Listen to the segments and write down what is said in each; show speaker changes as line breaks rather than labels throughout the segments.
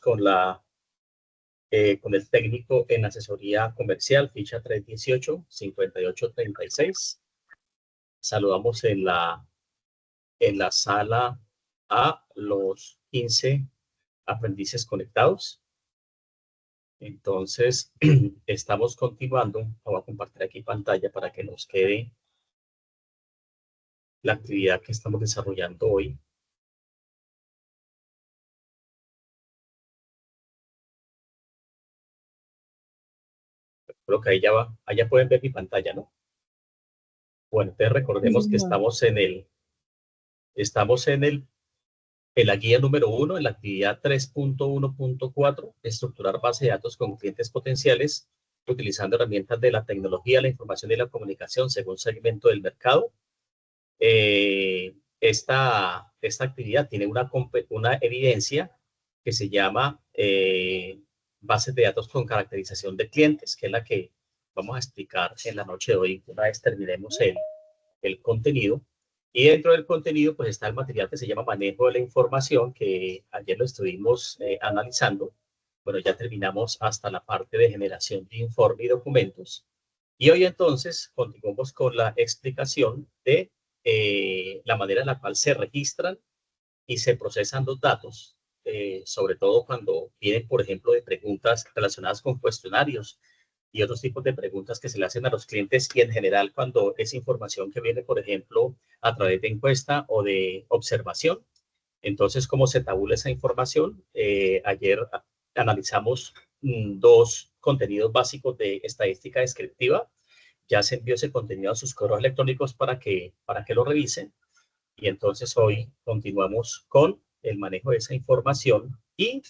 con el técnico en asesoría comercial, ficha 318-5836. Saludamos en la sala a los 15 aprendices conectados. Entonces, estamos continuando. Voy a compartir aquí pantalla para que nos quede la actividad que estamos desarrollando hoy. Creo que ahí ya va, allá pueden ver mi pantalla, ¿no? Bueno, entonces recordemos que estamos en la guía número 1, en la actividad 3.1.4, estructurar base de datos con clientes potenciales, utilizando herramientas de la tecnología, la información y la comunicación según segmento del mercado. Esta actividad tiene una evidencia que se llama bases de datos con caracterización de clientes, que es la que vamos a explicar en la noche de hoy, una vez terminemos el contenido. Y dentro del contenido, pues está el material que se llama manejo de la información, que ayer lo estuvimos analizando. Bueno, ya terminamos hasta la parte de generación de informe y documentos. Y hoy entonces continuamos con la explicación de la manera en la cual se registran y se procesan los datos, sobre todo cuando vienen, por ejemplo, de preguntas relacionadas con cuestionarios y otros tipos de preguntas que se le hacen a los clientes y en general cuando es información que viene, por ejemplo, a través de encuesta o de observación. Entonces, ¿cómo se tabula esa información? Ayer analizamos dos contenidos básicos de estadística descriptiva. Ya se envió ese contenido a sus correos electrónicos para que lo revisen. Y entonces hoy continuamos con el manejo de esa información y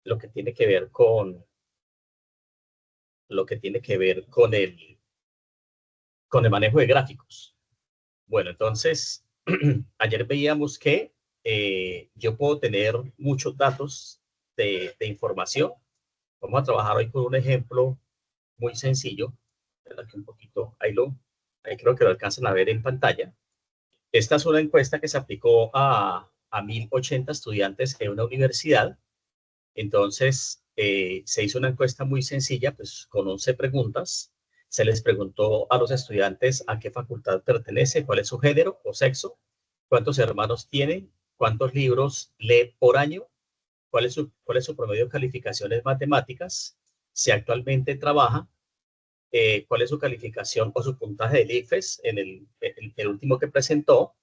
lo que tiene que ver con lo que tiene que ver con el manejo de gráficos. Bueno, entonces, ayer veíamos que yo puedo tener muchos datos de información. Vamos a trabajar hoy con un ejemplo muy sencillo. Que un poquito, ahí creo que lo alcanzan a ver en pantalla. Esta es una encuesta que se aplicó a 1080 estudiantes en una universidad. Entonces, se hizo una encuesta muy sencilla, pues con 11 preguntas. Se les preguntó a los estudiantes a qué facultad pertenece, cuál es su género o sexo, cuántos hermanos tienen, cuántos libros lee por año, cuál es su promedio de calificaciones matemáticas, si actualmente trabaja, cuál es su calificación o su puntaje del IFES en el último que presentó,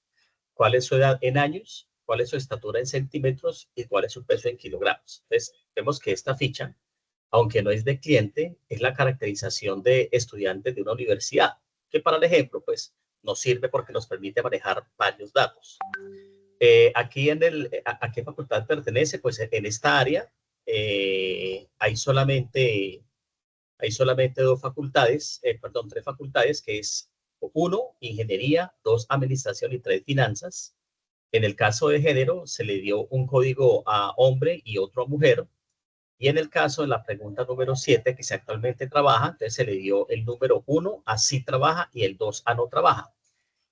cuál es su edad en años, cuál es su estatura en centímetros y cuál es su peso en kilogramos. Entonces, vemos que esta ficha, aunque no es de cliente, es la caracterización de estudiantes de una universidad, que para el ejemplo, pues, nos sirve porque nos permite manejar varios datos. Aquí ¿a qué facultad pertenece? Pues en esta área hay solamente dos facultades, perdón, tres facultades, que es uno, ingeniería, dos, administración y tres, finanzas. En el caso de género, se le dio un código a hombre y otro a mujer. Y en el caso de la pregunta número 7, que se actualmente trabaja, entonces se le dio el número 1 a sí trabaja y el 2 a no trabaja.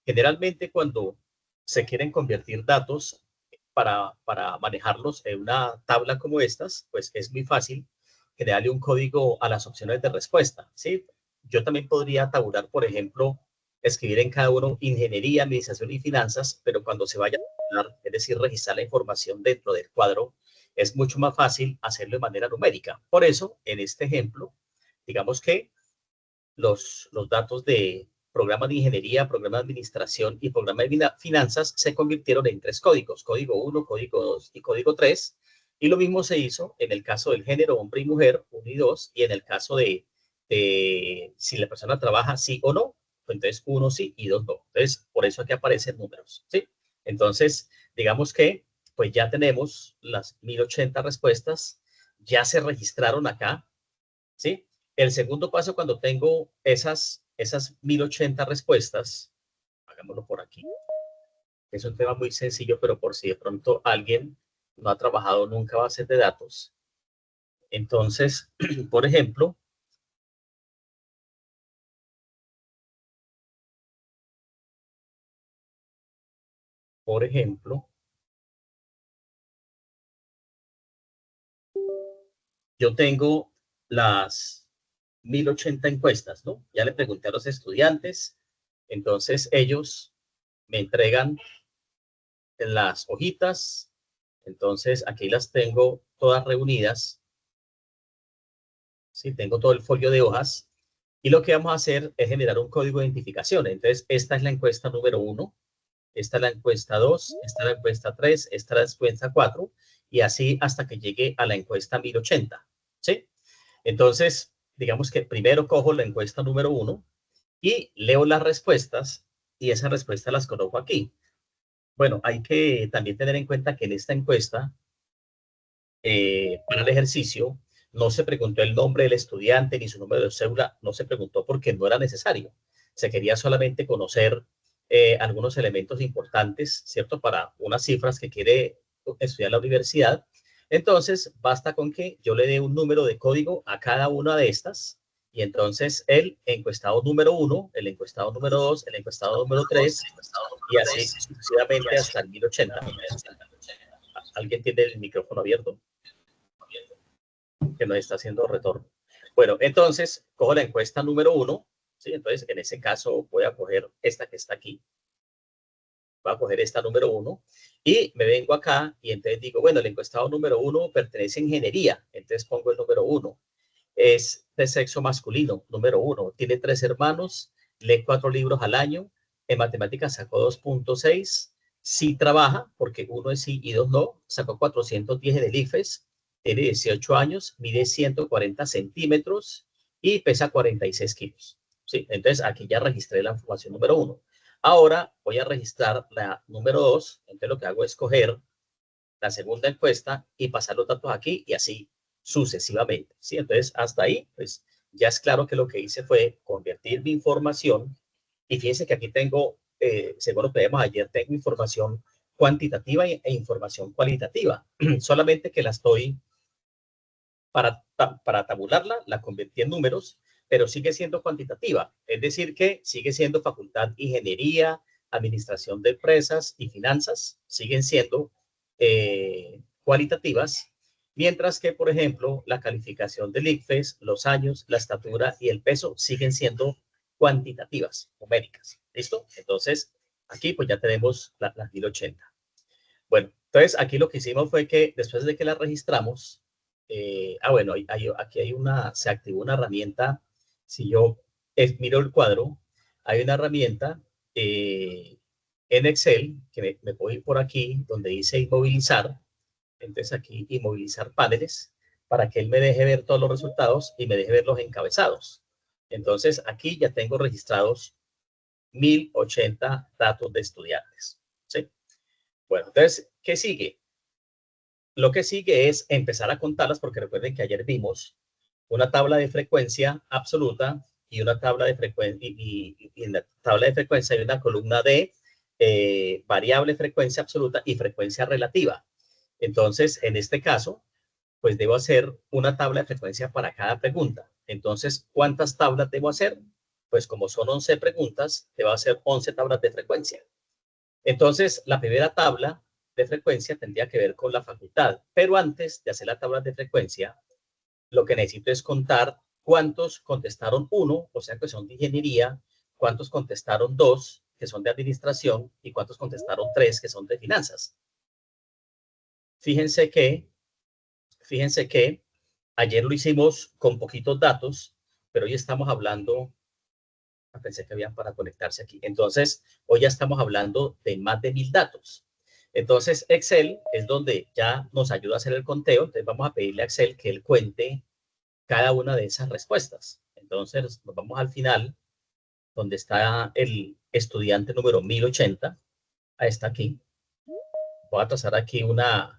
Generalmente cuando se quieren convertir datos para manejarlos en una tabla como estas, pues es muy fácil generarle un código a las opciones de respuesta, ¿sí? Yo también podría tabular, por ejemplo, escribir en cada uno ingeniería, administración y finanzas, pero cuando se vaya a tabular, es decir, registrar la información dentro del cuadro, es mucho más fácil hacerlo de manera numérica. Por eso, en este ejemplo, digamos que los datos de programa de ingeniería, programa de administración y programa de finanzas se convirtieron en tres códigos, código 1, código 2 y código 3. Y lo mismo se hizo en el caso del género hombre y mujer, 1 y 2, y en el caso de si la persona trabaja sí o no, pues entonces 1 sí y 2 no. Entonces, por eso aquí aparecen números, ¿sí? Entonces, digamos que pues ya tenemos las 1080 respuestas, ya se registraron acá, ¿sí? El segundo paso, cuando tengo esas 1080 respuestas, hagámoslo por aquí. Es un tema muy sencillo, pero por si de pronto alguien no ha trabajado nunca bases de datos. Entonces, por ejemplo, por ejemplo, yo tengo las 1080 encuestas, ¿no? Ya le pregunté a los estudiantes, entonces ellos me entregan las hojitas, entonces aquí las tengo todas reunidas, ¿sí? Tengo todo el folio de hojas y lo que vamos a hacer es generar un código de identificación. Entonces, esta es la encuesta número 1, esta es la encuesta 2, esta es la encuesta 3, esta es la encuesta 4 y así hasta que llegue a la encuesta 1080, ¿sí? Entonces, digamos que primero cojo la encuesta número 1 y leo las respuestas y esas respuestas las coloco aquí. Bueno, hay que también tener en cuenta que en esta encuesta, para el ejercicio, no se preguntó el nombre del estudiante ni su número de cédula, no se preguntó porque no era necesario. Se quería solamente conocer algunos elementos importantes, ¿cierto? Para unas cifras que quiere estudiar la universidad. Entonces, basta con que yo le dé un número de código a cada una de estas y entonces el encuestado número 1, el encuestado número 2, el encuestado número 3 y así sucesivamente hasta el 1080. ¿Alguien tiene el micrófono abierto? Que nos está haciendo retorno. Bueno, entonces cojo la encuesta número 1, ¿sí? Entonces en ese caso voy a coger esta que está aquí, voy a coger esta número 1 y me vengo acá y entonces digo, bueno, el encuestado número 1 pertenece a ingeniería, entonces pongo el número 1. Es de sexo masculino, número 1. Tiene 3 hermanos, lee 4 libros al año, en matemáticas sacó 2.6, sí trabaja, porque 1 es sí y 2 no, sacó 410 del IFES, tiene 18 años, mide 140 centímetros y pesa 46 kilos. ¿Sí? Entonces aquí ya registré la información número 1. Ahora voy a registrar la número 2, entonces lo que hago es coger la segunda encuesta y pasar los datos aquí y así sucesivamente, ¿sí? Entonces, hasta ahí, pues ya es claro que lo que hice fue convertir mi información y fíjense que aquí tengo, según lo que vimos ayer, tengo información cuantitativa e información cualitativa, solamente que la estoy, para tabularla, la convertí en números, pero sigue siendo cuantitativa, es decir, que sigue siendo facultad ingeniería, administración de empresas y finanzas, siguen siendo cualitativas, mientras que, por ejemplo, la calificación del ICFES, los años, la estatura y el peso siguen siendo cuantitativas, numéricas. ¿Listo? Entonces, aquí pues ya tenemos las 1080. Bueno, entonces aquí lo que hicimos fue que después de que la registramos, bueno, aquí hay se activó una herramienta, si yo miro el cuadro, hay una herramienta en Excel, que me puedo ir por aquí, donde dice inmovilizar, entonces aquí inmovilizar paneles, para que él me deje ver todos los resultados y me deje ver los encabezados. Entonces aquí ya tengo registrados 1080 datos de estudiantes. ¿Sí? Bueno, entonces, ¿qué sigue? Lo que sigue es empezar a contarlas, porque recuerden que ayer vimos una tabla de frecuencia absoluta y una tabla de frecuencia, y en la tabla de frecuencia hay una columna de variable frecuencia absoluta y frecuencia relativa. Entonces, en este caso, pues debo hacer una tabla de frecuencia para cada pregunta. Entonces, ¿cuántas tablas debo hacer? Pues como son 11 preguntas, debo hacer 11 tablas de frecuencia. Entonces, la primera tabla de frecuencia tendría que ver con la facultad, pero antes de hacer la tabla de frecuencia, lo que necesito es contar cuántos contestaron 1, o sea que son de ingeniería, cuántos contestaron 2, que son de administración, y cuántos contestaron 3, que son de finanzas. Fíjense que ayer lo hicimos con poquitos datos, pero hoy estamos hablando, pensé que habían para conectarse aquí. Entonces, hoy ya estamos hablando de más de 1000 datos. Entonces, Excel es donde ya nos ayuda a hacer el conteo. Entonces, vamos a pedirle a Excel que él cuente cada una de esas respuestas. Entonces, nos vamos al final, donde está el estudiante número 1080. Ahí está aquí. Voy a trazar aquí una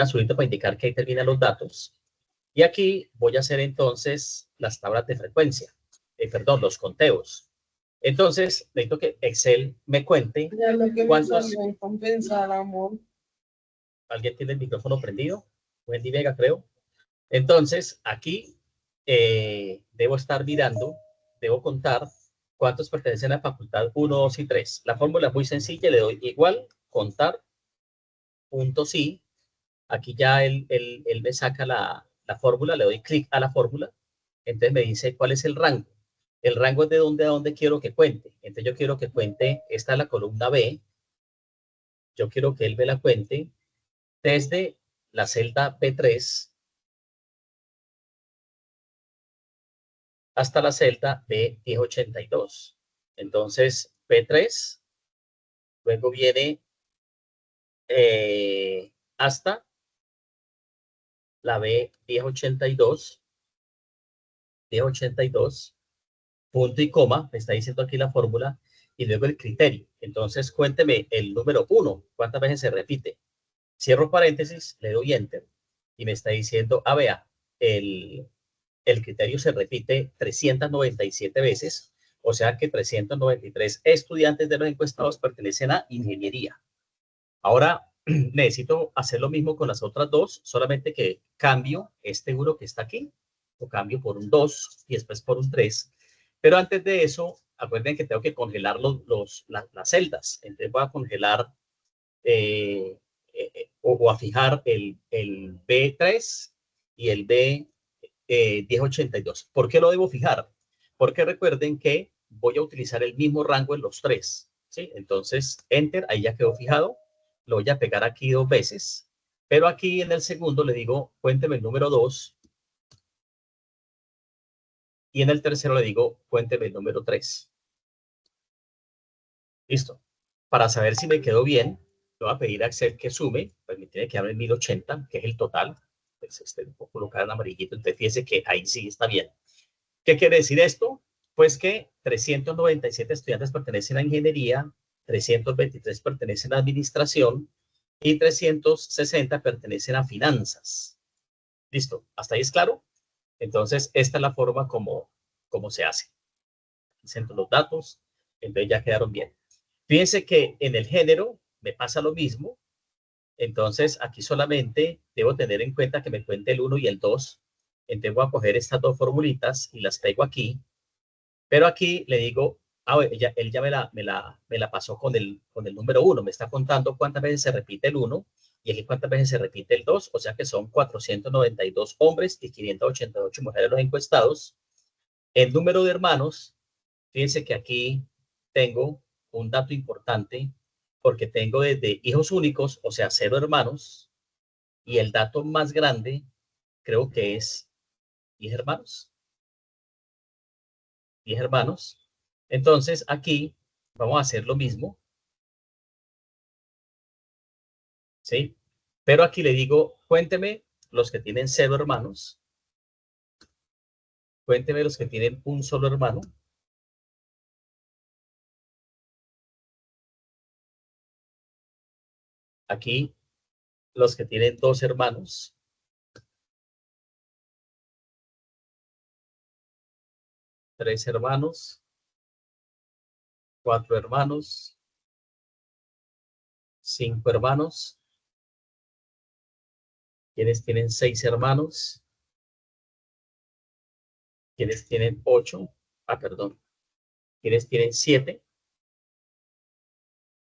azulita para indicar que ahí terminan los datos. Y aquí voy a hacer entonces las tablas de frecuencia, perdón, los conteos. Entonces, necesito que Excel me cuente cuántos... ¿Alguien tiene el micrófono prendido? Wendy Vega, creo. Entonces, aquí debo estar mirando, debo contar cuántos pertenecen a la facultad 1, 2 y 3. La fórmula es muy sencilla, le doy igual, contar, punto sí. Aquí ya él me saca la fórmula, le doy clic a la fórmula, entonces me dice cuál es el rango. El rango es de dónde a dónde quiero que cuente. Entonces yo quiero que cuente, esta es la columna B, yo quiero que él me la cuente desde la celda B3 hasta la celda B1082. Entonces, B3, luego viene hasta la B1082, 1082, punto y coma, me está diciendo aquí la fórmula, y luego el criterio. Entonces, cuénteme el número 1, ¿cuántas veces se repite? Cierro paréntesis, le doy enter, y me está diciendo, vea, el criterio se repite 397 veces, o sea que 393 estudiantes de los encuestados pertenecen a ingeniería. Ahora necesito hacer lo mismo con las otras dos, solamente que cambio este 1 que está aquí, lo cambio por un 2 y después por un 3. Pero antes de eso, acuerden que tengo que congelar las celdas. Entonces voy a congelar o a fijar el B3 y el B1082. ¿Por qué lo debo fijar? Porque recuerden que voy a utilizar el mismo rango en los tres. ¿Sí? Entonces, enter, ahí ya quedó fijado. Lo voy a pegar aquí 2 veces. Pero aquí en el segundo le digo, cuénteme el número 2. Y en el tercero le digo, cuénteme el número 3. Listo. Para saber si me quedó bien, le voy a pedir a Excel que sume, pues me tiene que dar el 1080, que es el total. Pues lo puedo colocar en amarillito, entonces fíjese que ahí sí está bien. ¿Qué quiere decir esto? Pues que 397 estudiantes pertenecen a ingeniería, 323 pertenecen a administración y 360 pertenecen a finanzas. Listo, ¿hasta ahí es claro? Entonces, esta es la forma como se hace. Centro los datos, entonces ya quedaron bien. Fíjense que en el género me pasa lo mismo, entonces aquí solamente debo tener en cuenta que me cuente el 1 y el 2, entonces voy a coger estas dos formulitas y las pego aquí, pero aquí le digo, él ya me la pasó con el número 1, me está contando cuántas veces se repite el 1 y aquí cuántas veces se repite el 2, o sea que son 492 hombres y 588 mujeres los encuestados. El número de hermanos, fíjense que aquí tengo un dato importante porque tengo desde hijos únicos, o sea, 0 hermanos, y el dato más grande creo que es 10 hermanos. 10 hermanos. Entonces, aquí vamos a hacer lo mismo, ¿sí? Pero aquí le digo, cuénteme los que tienen 0 hermanos, cuénteme los que tienen un solo hermano, aquí los que tienen 2 hermanos, 3 hermanos, 4 hermanos, 5 hermanos, quienes tienen 6 hermanos, quienes tienen 8, perdón, quienes tienen 7,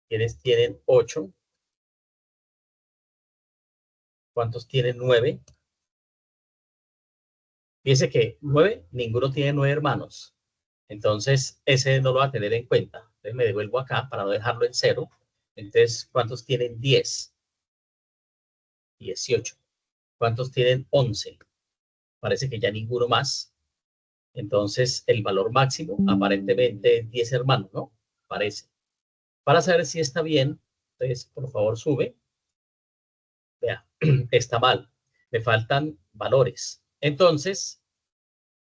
quienes tienen 8, ¿cuántos tienen 9? Fíjense que 9, ninguno tiene 9 hermanos. Entonces, ese no lo va a tener en cuenta. Entonces, me devuelvo acá para no dejarlo en 0. Entonces, ¿cuántos tienen 10? 18. ¿Cuántos tienen 11? Parece que ya ninguno más. Entonces, el valor máximo aparentemente es 10 hermanos, ¿no? Parece. Para saber si está bien, entonces, por favor, sube. Vea, está mal. Me faltan valores. Entonces,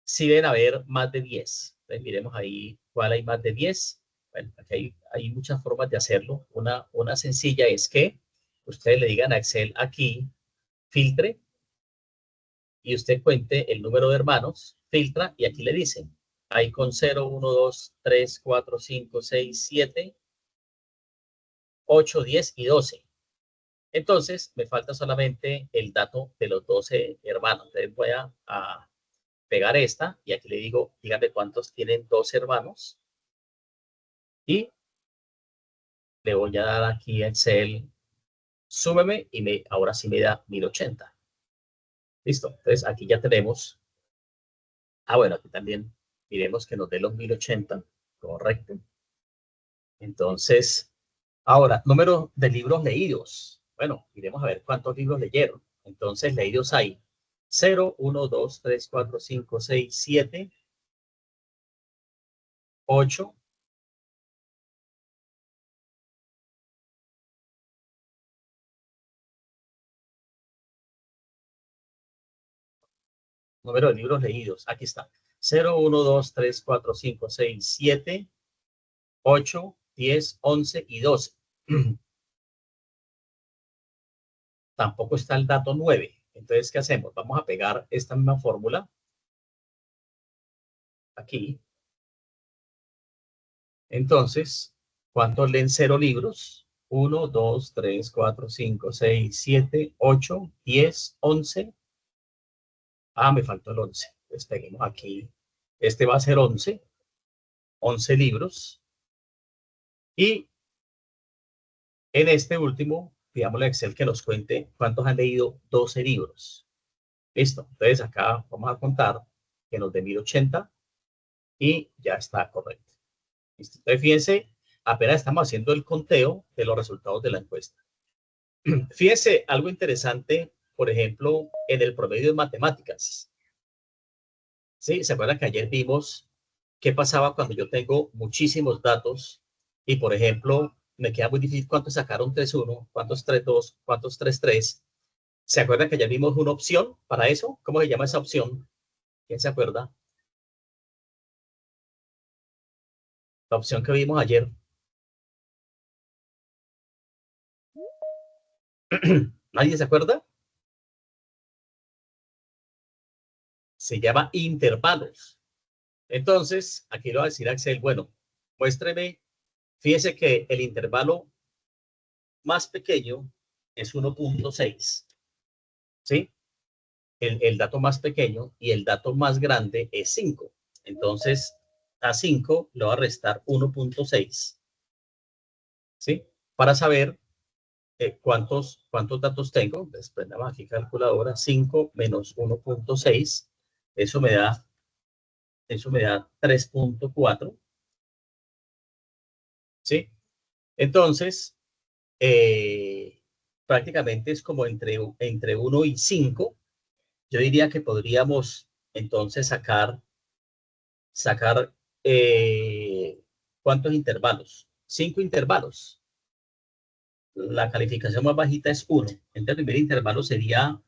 sí deben haber más de 10. Entonces, miremos ahí cuál hay más de 10. Bueno, aquí hay muchas formas de hacerlo. Una sencilla es que ustedes le digan a Excel aquí, filtre, y usted cuente el número de hermanos, filtra, y aquí le dicen, ahí con 0, 1, 2, 3, 4, 5, 6, 7, 8, 10 y 12. Entonces, me falta solamente el dato de los 12 hermanos. Entonces, voy a pegar esta y aquí le digo, dígame cuántos tienen 12 hermanos y le voy a dar aquí en Excel súmeme y ahora sí me da 1080. Listo. Entonces aquí ya tenemos. Bueno, aquí también miremos que nos dé los 1080. Correcto. Entonces, ahora, número de libros leídos. Bueno, iremos a ver cuántos libros leyeron. Entonces, leídos hay 0, 1, 2, 3, 4, 5, 6, 7, 8. Número de libros leídos. Aquí está. 0, 1, 2, 3, 4, 5, 6, 7, 8, 10, 11 y 12. Tampoco está el dato 9. Entonces, ¿qué hacemos? Vamos a pegar esta misma fórmula aquí. Entonces, ¿cuántos leen 0 libros? 1, 2, 3, 4, 5, 6, 7, 8, 10, 11. Me faltó el 11. Entonces, peguemos aquí. Este va a ser 11. 11 libros. Y en este último, pidámosle a Excel que nos cuente cuántos han leído 12 libros. Listo. Entonces, acá vamos a contar que nos dé 1080 y ya está correcto. ¿Listo? Entonces, fíjense, apenas estamos haciendo el conteo de los resultados de la encuesta. Fíjense algo interesante, por ejemplo, en el promedio de matemáticas. ¿Sí? ¿Se acuerdan que ayer vimos qué pasaba cuando yo tengo muchísimos datos y, por ejemplo, me queda muy difícil cuántos sacaron 3-1, cuántos 3-2, cuántos 3-3? ¿Se acuerdan que ayer vimos una opción para eso? ¿Cómo se llama esa opción? ¿Quién se acuerda? La opción que vimos ayer. ¿Nadie se acuerda? Se llama intervalos. Entonces, aquí le voy a decir a Excel, bueno, muéstreme, fíjese que el intervalo más pequeño es 1.6, ¿sí? El dato más pequeño y el dato más grande es 5. Entonces, a 5 le va a restar 1.6, ¿sí? Para saber cuántos datos tengo. Después nada más aquí calculadora, 5 menos 1.6, eso me da 3.4, ¿sí? Entonces, eh, prácticamente es como entre 1 y 5. Yo diría que podríamos entonces sacar ¿cuántos intervalos? 5 intervalos. La calificación más bajita es 1. Entonces, el primer intervalo sería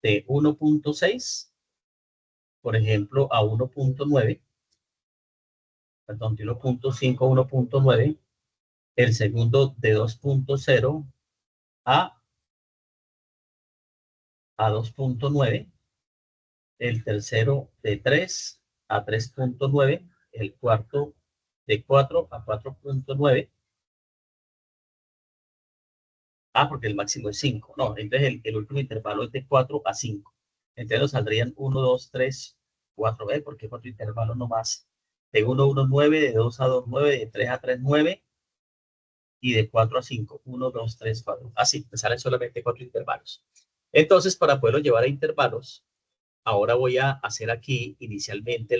de 1.6, por ejemplo, a 1.9, perdón, de 1.5 a 1.9. El segundo de 2.0 a, a 2.9. El tercero de 3 a 3.9. El cuarto de 4 a 4.9. Porque el máximo es 5. No, entonces el último intervalo es de 4 a 5. Entonces nos saldrían 1, 2, 3, 4. ¿Ves? Porque 4 intervalos nomás. De 1 a 1, 9, de 2 a 2, 9, de 3 a 3, 9 y de 4 a 5. 1, 2, 3, 4. Así, me salen solamente 4 intervalos. Entonces, para poderlo llevar a intervalos, ahora voy a hacer aquí inicialmente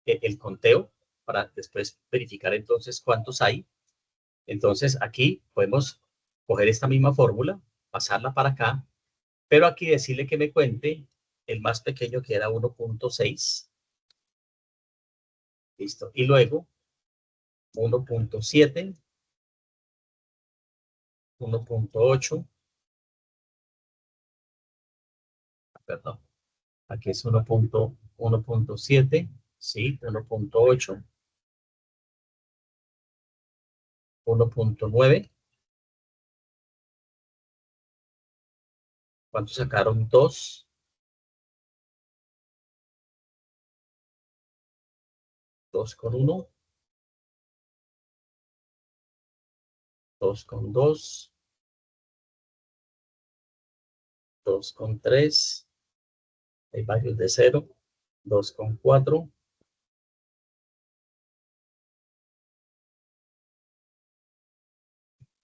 el conteo para después verificar entonces cuántos hay. Entonces, aquí podemos coger esta misma fórmula, pasarla para acá, pero aquí decirle que me cuente el más pequeño, que era 1.6. Listo. Y luego 1.7, 1.8, perdón, aquí es 1.7, sí, 1.8, 1.9. ¿Cuántos sacaron? 2, 2 con 1, 2 con 2, 2 con 3, hay varios de 0, 2 con 4,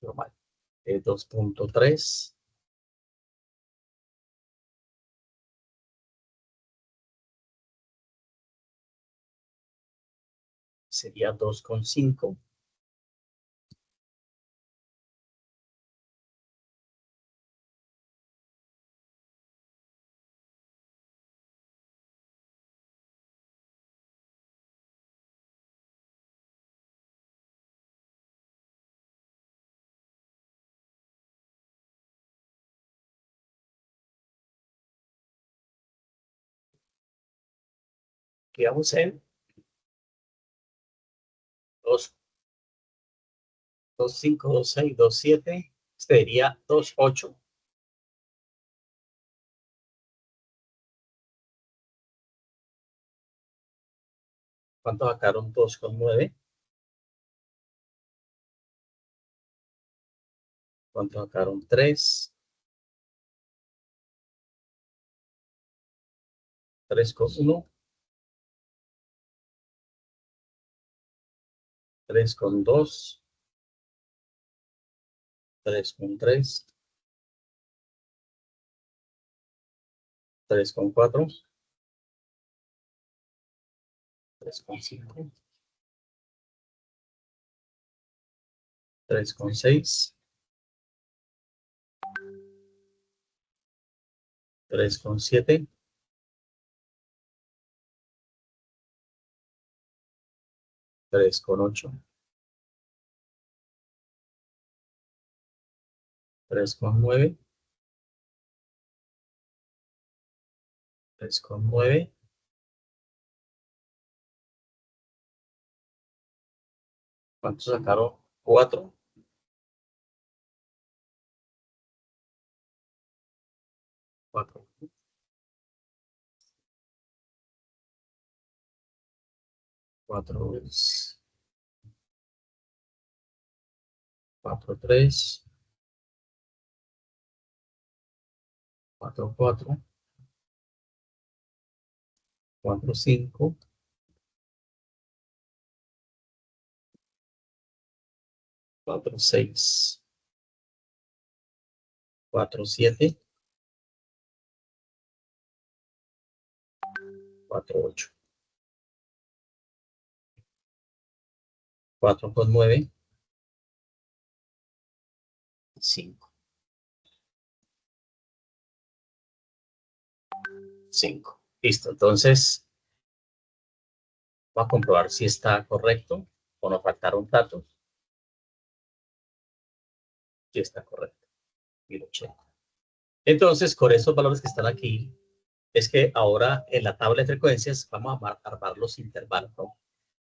normal. 2.3. Sería 2.5. Quedamos en 2.5, 2.6, 2.7. Este sería 2.8. ¿Cuánto sacaron? 2.9. ¿Cuánto sacaron? 3. 3.1. 3.2. 3.3. 3.4. 3.5. 3.6. 3.7. 3.8. 3.9. 3.9. ¿Cuánto sacaron? 4. 4. 4. 4.3. 4.4. 4.5. 4.6. 4.7. 4.8. 4.9. 5. 5. Listo. Entonces, voy a comprobar si está correcto o nos faltaron datos. Si está correcto. Y lo checo. Entonces, con esos valores que están aquí, es que ahora en la tabla de frecuencias vamos a armar los intervalos, ¿no?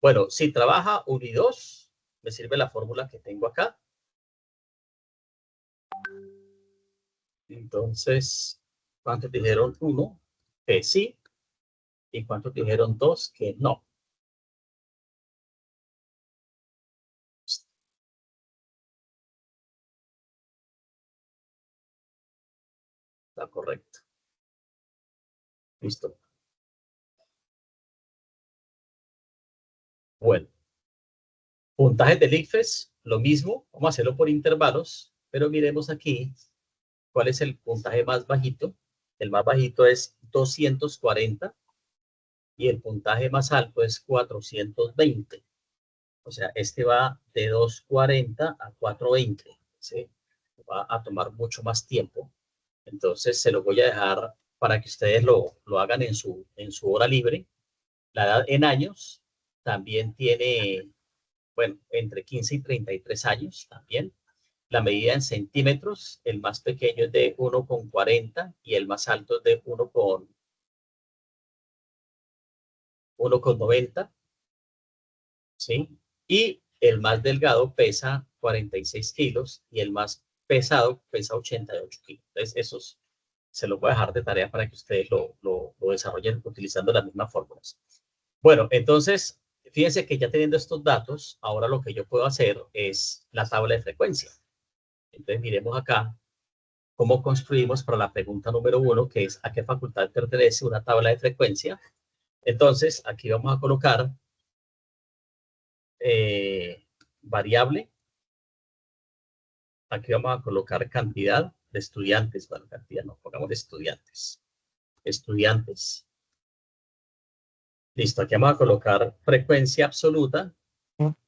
Bueno, si trabaja 1 y 2, me sirve la fórmula que tengo acá. Entonces, ¿cuántos dijeron 1? Que sí. ¿Y cuántos dijeron 2? Que no. Está correcto. Listo. Bueno, puntajes del ICFES, lo mismo. Vamos a hacerlo por intervalos, pero miremos aquí cuál es el puntaje más bajito. El más bajito es 240 y el puntaje más alto es 420. O sea, este va de 240 a 420. ¿Sí? Va a tomar mucho más tiempo. Entonces, se lo voy a dejar para que ustedes lo hagan en su hora libre. La edad en años también tiene, bueno, entre 15 y 33 años también. La medida en centímetros, el más pequeño es de 1,40 y el más alto es de 1,90, ¿sí? Y el más delgado pesa 46 kilos y el más pesado pesa 88 kilos. Entonces, esos se los voy a dejar de tarea para que ustedes lo desarrollen utilizando las mismas fórmulas. Bueno, entonces, fíjense que ya teniendo estos datos, ahora lo que yo puedo hacer es la tabla de frecuencia. Entonces, miremos acá cómo construimos para la pregunta número 1, que es ¿a qué facultad pertenece una tabla de frecuencia? Entonces, aquí vamos a colocar variable Aquí vamos a colocar cantidad de estudiantes. Bueno, cantidad no, pongamos estudiantes. Estudiantes. Listo, aquí vamos a colocar frecuencia absoluta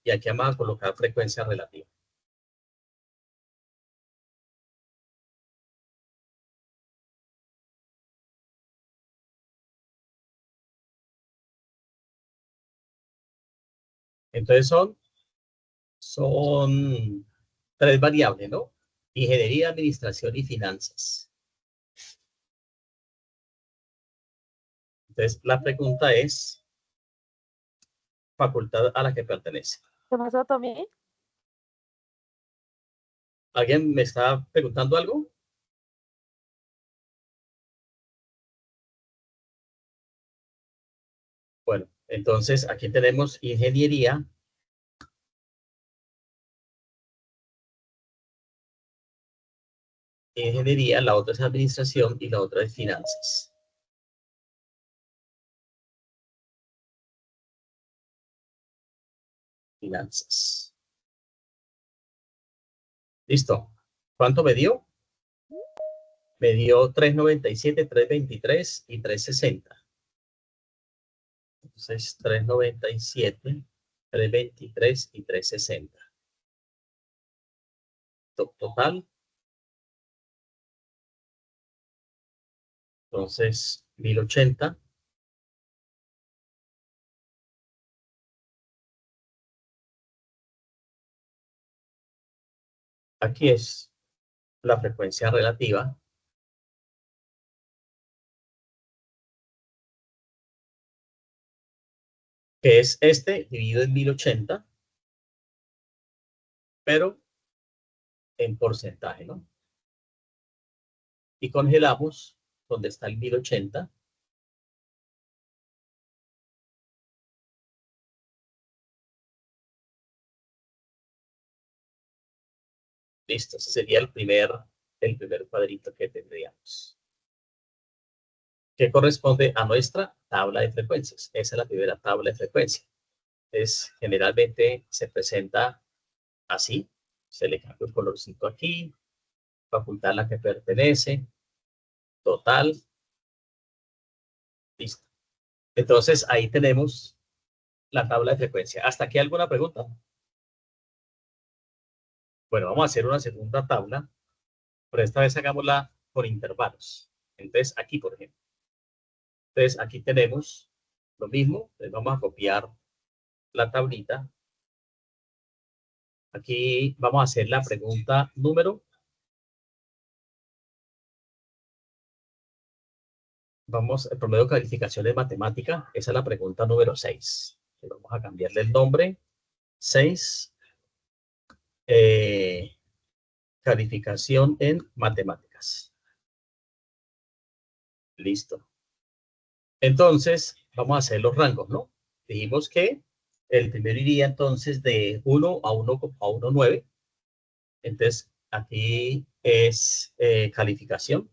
y aquí vamos a colocar frecuencia relativa. Entonces son tres variables, ¿no? Ingeniería, administración y finanzas. Entonces, la pregunta es, facultad a la que pertenece.
¿Qué pasó, Tommy?
¿Alguien me está preguntando algo? Bueno, entonces aquí tenemos ingeniería. Ingeniería, la otra es administración y la otra es finanzas. Finanzas. Listo. ¿Cuánto me dio? Me dio 397, 323 y 360. Entonces, 397, 323 y 360. Total. Entonces, 1080. Aquí es la frecuencia relativa. Que es este dividido en 1080. Pero en porcentaje, ¿no? Y congelamos donde está el 1080. Listo, ese sería el primer cuadrito que tendríamos. Que corresponde a nuestra tabla de frecuencias. Esa es la primera tabla de frecuencia. Generalmente se presenta así. Se le cambia el colorcito aquí, facultad a la que pertenece, total. Listo. Entonces ahí tenemos la tabla de frecuencia. ¿Hasta aquí alguna pregunta? Bueno, vamos a hacer una segunda tabla, pero esta vez hagámosla por intervalos. Entonces aquí, por ejemplo. Entonces aquí tenemos lo mismo. Entonces vamos a copiar la tablita. Aquí vamos a hacer la pregunta número. Vamos, el promedio de calificación de matemática. Esa es la pregunta número 6. Vamos a cambiarle el nombre. 6. Calificación en matemáticas. Listo. Entonces, vamos a hacer los rangos, ¿no? Dijimos que el primero iría entonces de 1 a 1,9. Entonces, aquí es calificación.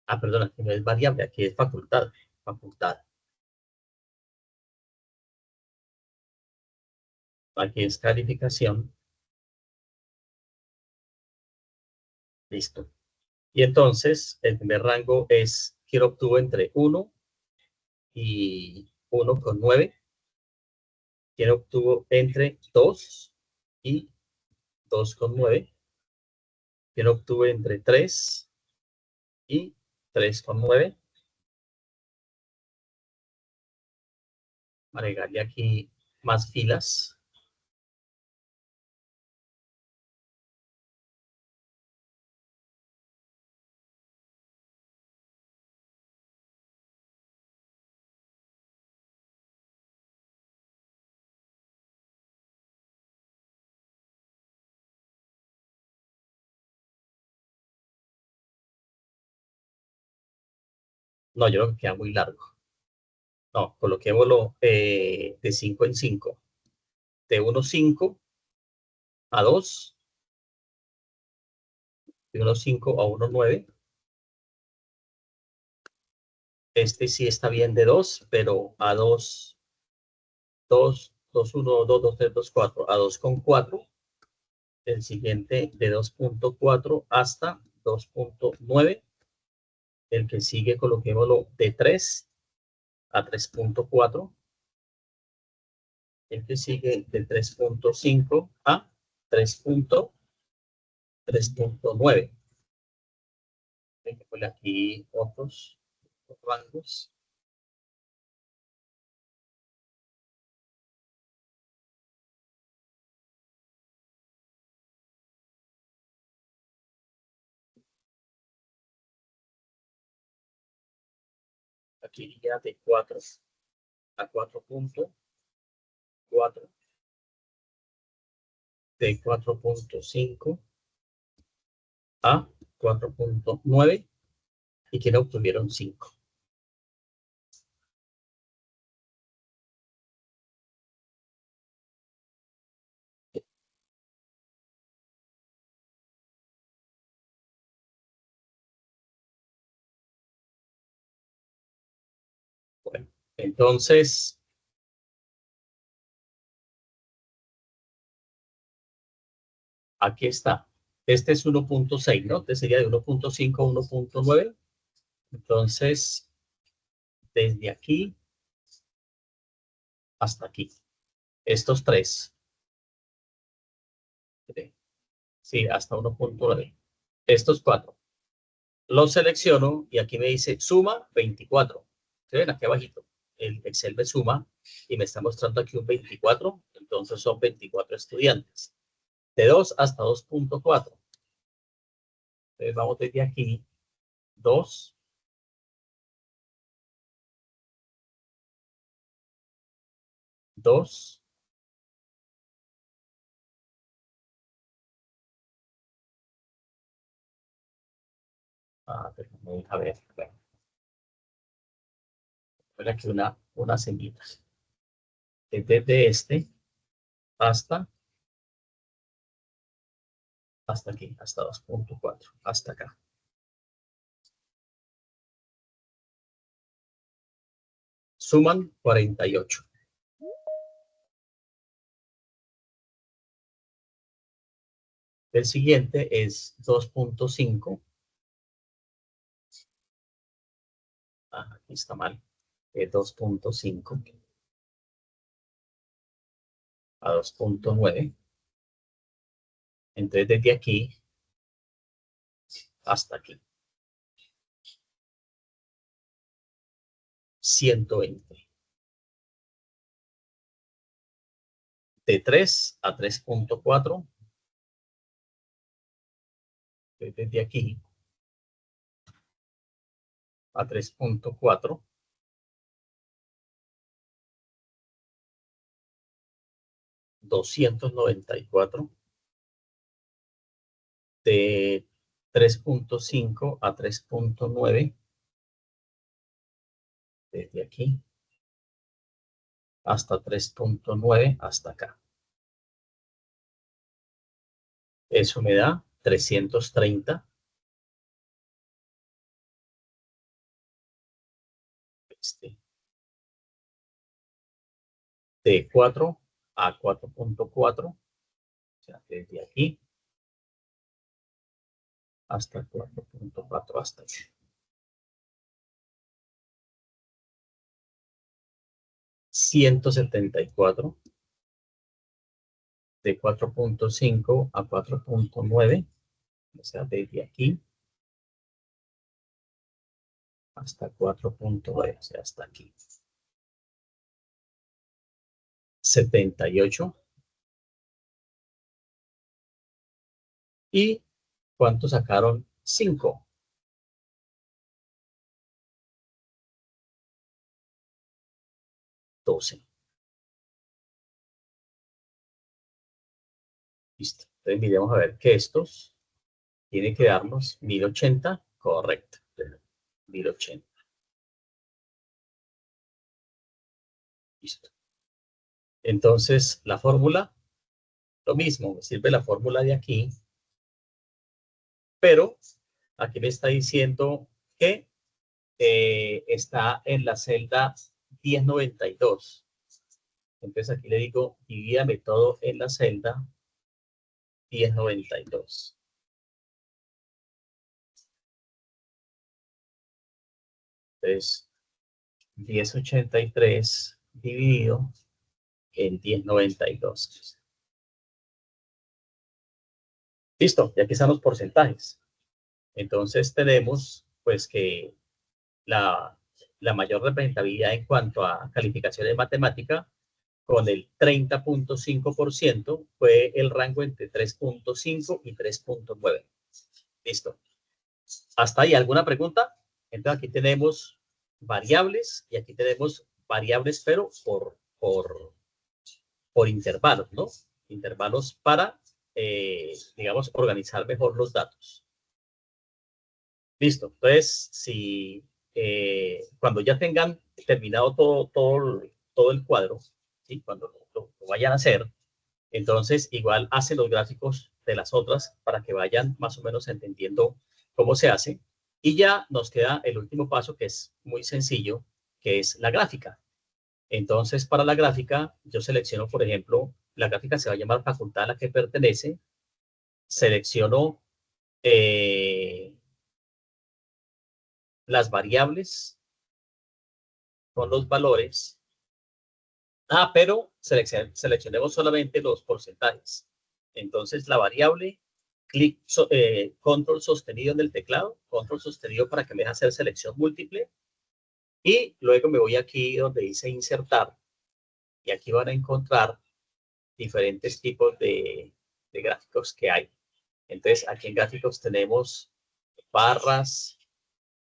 Ah, perdón, aquí no es variable, aquí es facultad. Facultad. Aquí es calificación. Listo. Y entonces, el primer rango es, quiero obtuvo entre 1 y 1,9. Quién obtuvo entre 2 y 2,9. Quién obtuvo entre 3 y 3,9. Agregarle aquí más filas. No, yo creo que queda muy largo. No, coloquémoslo de 5 en 5. De 1,5 a 2. De 1,5 a 1,9. Este sí está bien de 2, pero a 2, 2, 2, 1, 2, 2, 3, 2, 4. A 2,4. El siguiente de 2.4 hasta 2.9. El que sigue coloquémoslo de 3 a 3.4. El que sigue de 3.5 a 3.9. Hay que poner aquí otros rangos. Aquí ya de 4 a 4.4, de 4.5 a 4.9 y que no obtuvieron 5. Bueno, entonces, aquí está. Este es 1.6, ¿no? Este sería de 1.5 a 1.9. Entonces, desde aquí hasta aquí. Estos tres. Sí, hasta 1.9. Estos cuatro. Los selecciono y aquí me dice suma 24. ¿Se ven aquí abajito? El Excel me suma y me está mostrando aquí un 24. Entonces son 24 estudiantes. De 2 hasta 2.4. Entonces vamos desde aquí. 2. 2. Pero no me deja ver. Bueno, voy aquí una semilla. Desde este hasta aquí, hasta 2.4, hasta acá. Suman 48. El siguiente es 2.5. Aquí está mal. 2.5 a 2.9. Entonces desde aquí hasta aquí. 120. De 3 a 3.4. Desde aquí a 3.4. 294. De 3.5 a 3.9. Desde aquí hasta 3.9, hasta acá. Eso me da 330. De 4 a 4.4. O sea, desde aquí hasta 4.4, hasta aquí. 174. De 4.5 a 4.9. O sea, desde aquí hasta 4.9, o sea, hasta aquí. 78. ¿Y cuánto sacaron? 5. 12. Listo. Entonces miremos a ver que estos tienen que darnos 1080. Correcto. 1080. Listo. Entonces, la fórmula, lo mismo, me sirve la fórmula de aquí, pero aquí me está diciendo que está en la celda 1092. Entonces aquí le digo, divídame todo en la celda 10.92. Entonces, 10.83 dividido en 10.92. Listo, y aquí están los porcentajes. Entonces tenemos pues que la mayor representatividad en cuanto a calificación de matemática con el 30.5% fue el rango entre 3.5 y 3.9. Listo. ¿Hasta ahí alguna pregunta? Entonces aquí tenemos variables y aquí tenemos variables pero por intervalos, ¿no? Intervalos para, digamos, organizar mejor los datos. Listo. Entonces, si cuando ya tengan terminado todo el cuadro, ¿sí? Cuando lo vayan a hacer, entonces igual hacen los gráficos de las otras para que vayan más o menos entendiendo cómo se hace. Y ya nos queda el último paso, que es muy sencillo, que es la gráfica. Entonces, para la gráfica, yo selecciono, por ejemplo, la gráfica se va a llamar facultad a la que pertenece, selecciono las variables con los valores. Pero seleccionemos solamente los porcentajes. Entonces, la variable, control sostenido en el teclado, control sostenido para que me deje hacer selección múltiple. Y luego me voy aquí donde dice insertar. Y aquí van a encontrar diferentes tipos de gráficos que hay. Entonces, aquí en gráficos tenemos barras,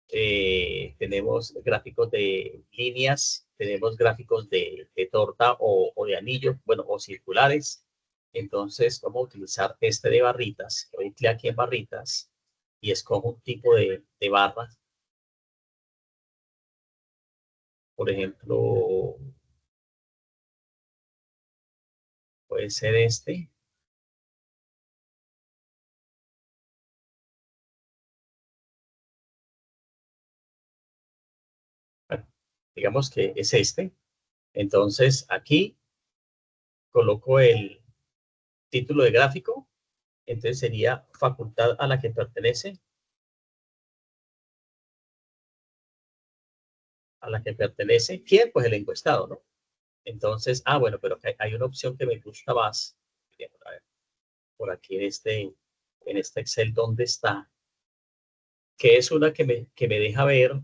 tenemos gráficos de líneas, tenemos gráficos de torta o de anillo, bueno, o circulares. Entonces, vamos a utilizar este de barritas. Doy clic aquí en barritas y escojo un tipo de barra. Por ejemplo, puede ser este. Bueno, digamos que es este. Entonces, aquí coloco el título de gráfico. Entonces sería facultad a la que pertenece, ¿quién? Pues el encuestado, ¿no? Entonces, bueno, pero hay una opción que me gusta más. A ver, por aquí en este Excel, ¿dónde está? Que es una que me deja ver,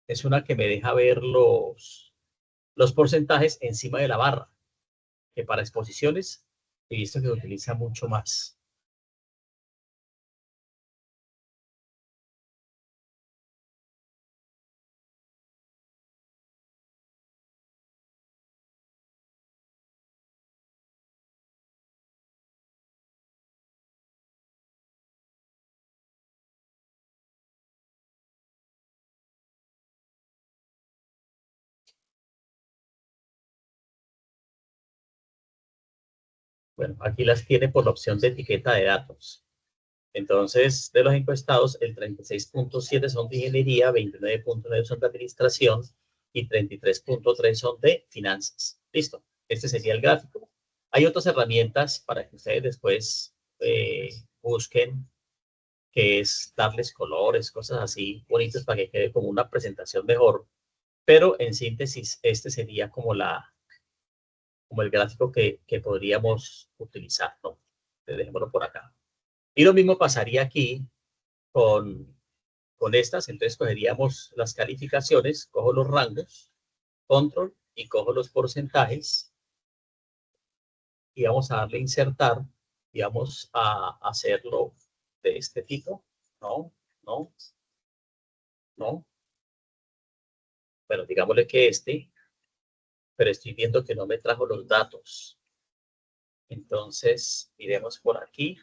es una que me deja ver los porcentajes encima de la barra, que para exposiciones he visto que se utiliza mucho más. Bueno, aquí las tiene por la opción de etiqueta de datos. Entonces, de los encuestados, el 36.7 son de ingeniería, 29.9 son de administración y 33.3 son de finanzas. Listo. Este sería el gráfico. Hay otras herramientas para que ustedes después busquen, que es darles colores, cosas así bonitas para que quede como una presentación mejor. Pero en síntesis, este sería como el gráfico que podríamos utilizar, ¿no? Dejémoslo por acá. Y lo mismo pasaría aquí con, con estas. Entonces cogeríamos las calificaciones, cojo los rangos, control y cojo los porcentajes y vamos a darle insertar y vamos a hacerlo de este tipo. No, no, no. Bueno, digámosle que pero estoy viendo que no me trajo los datos. Entonces, iremos por aquí.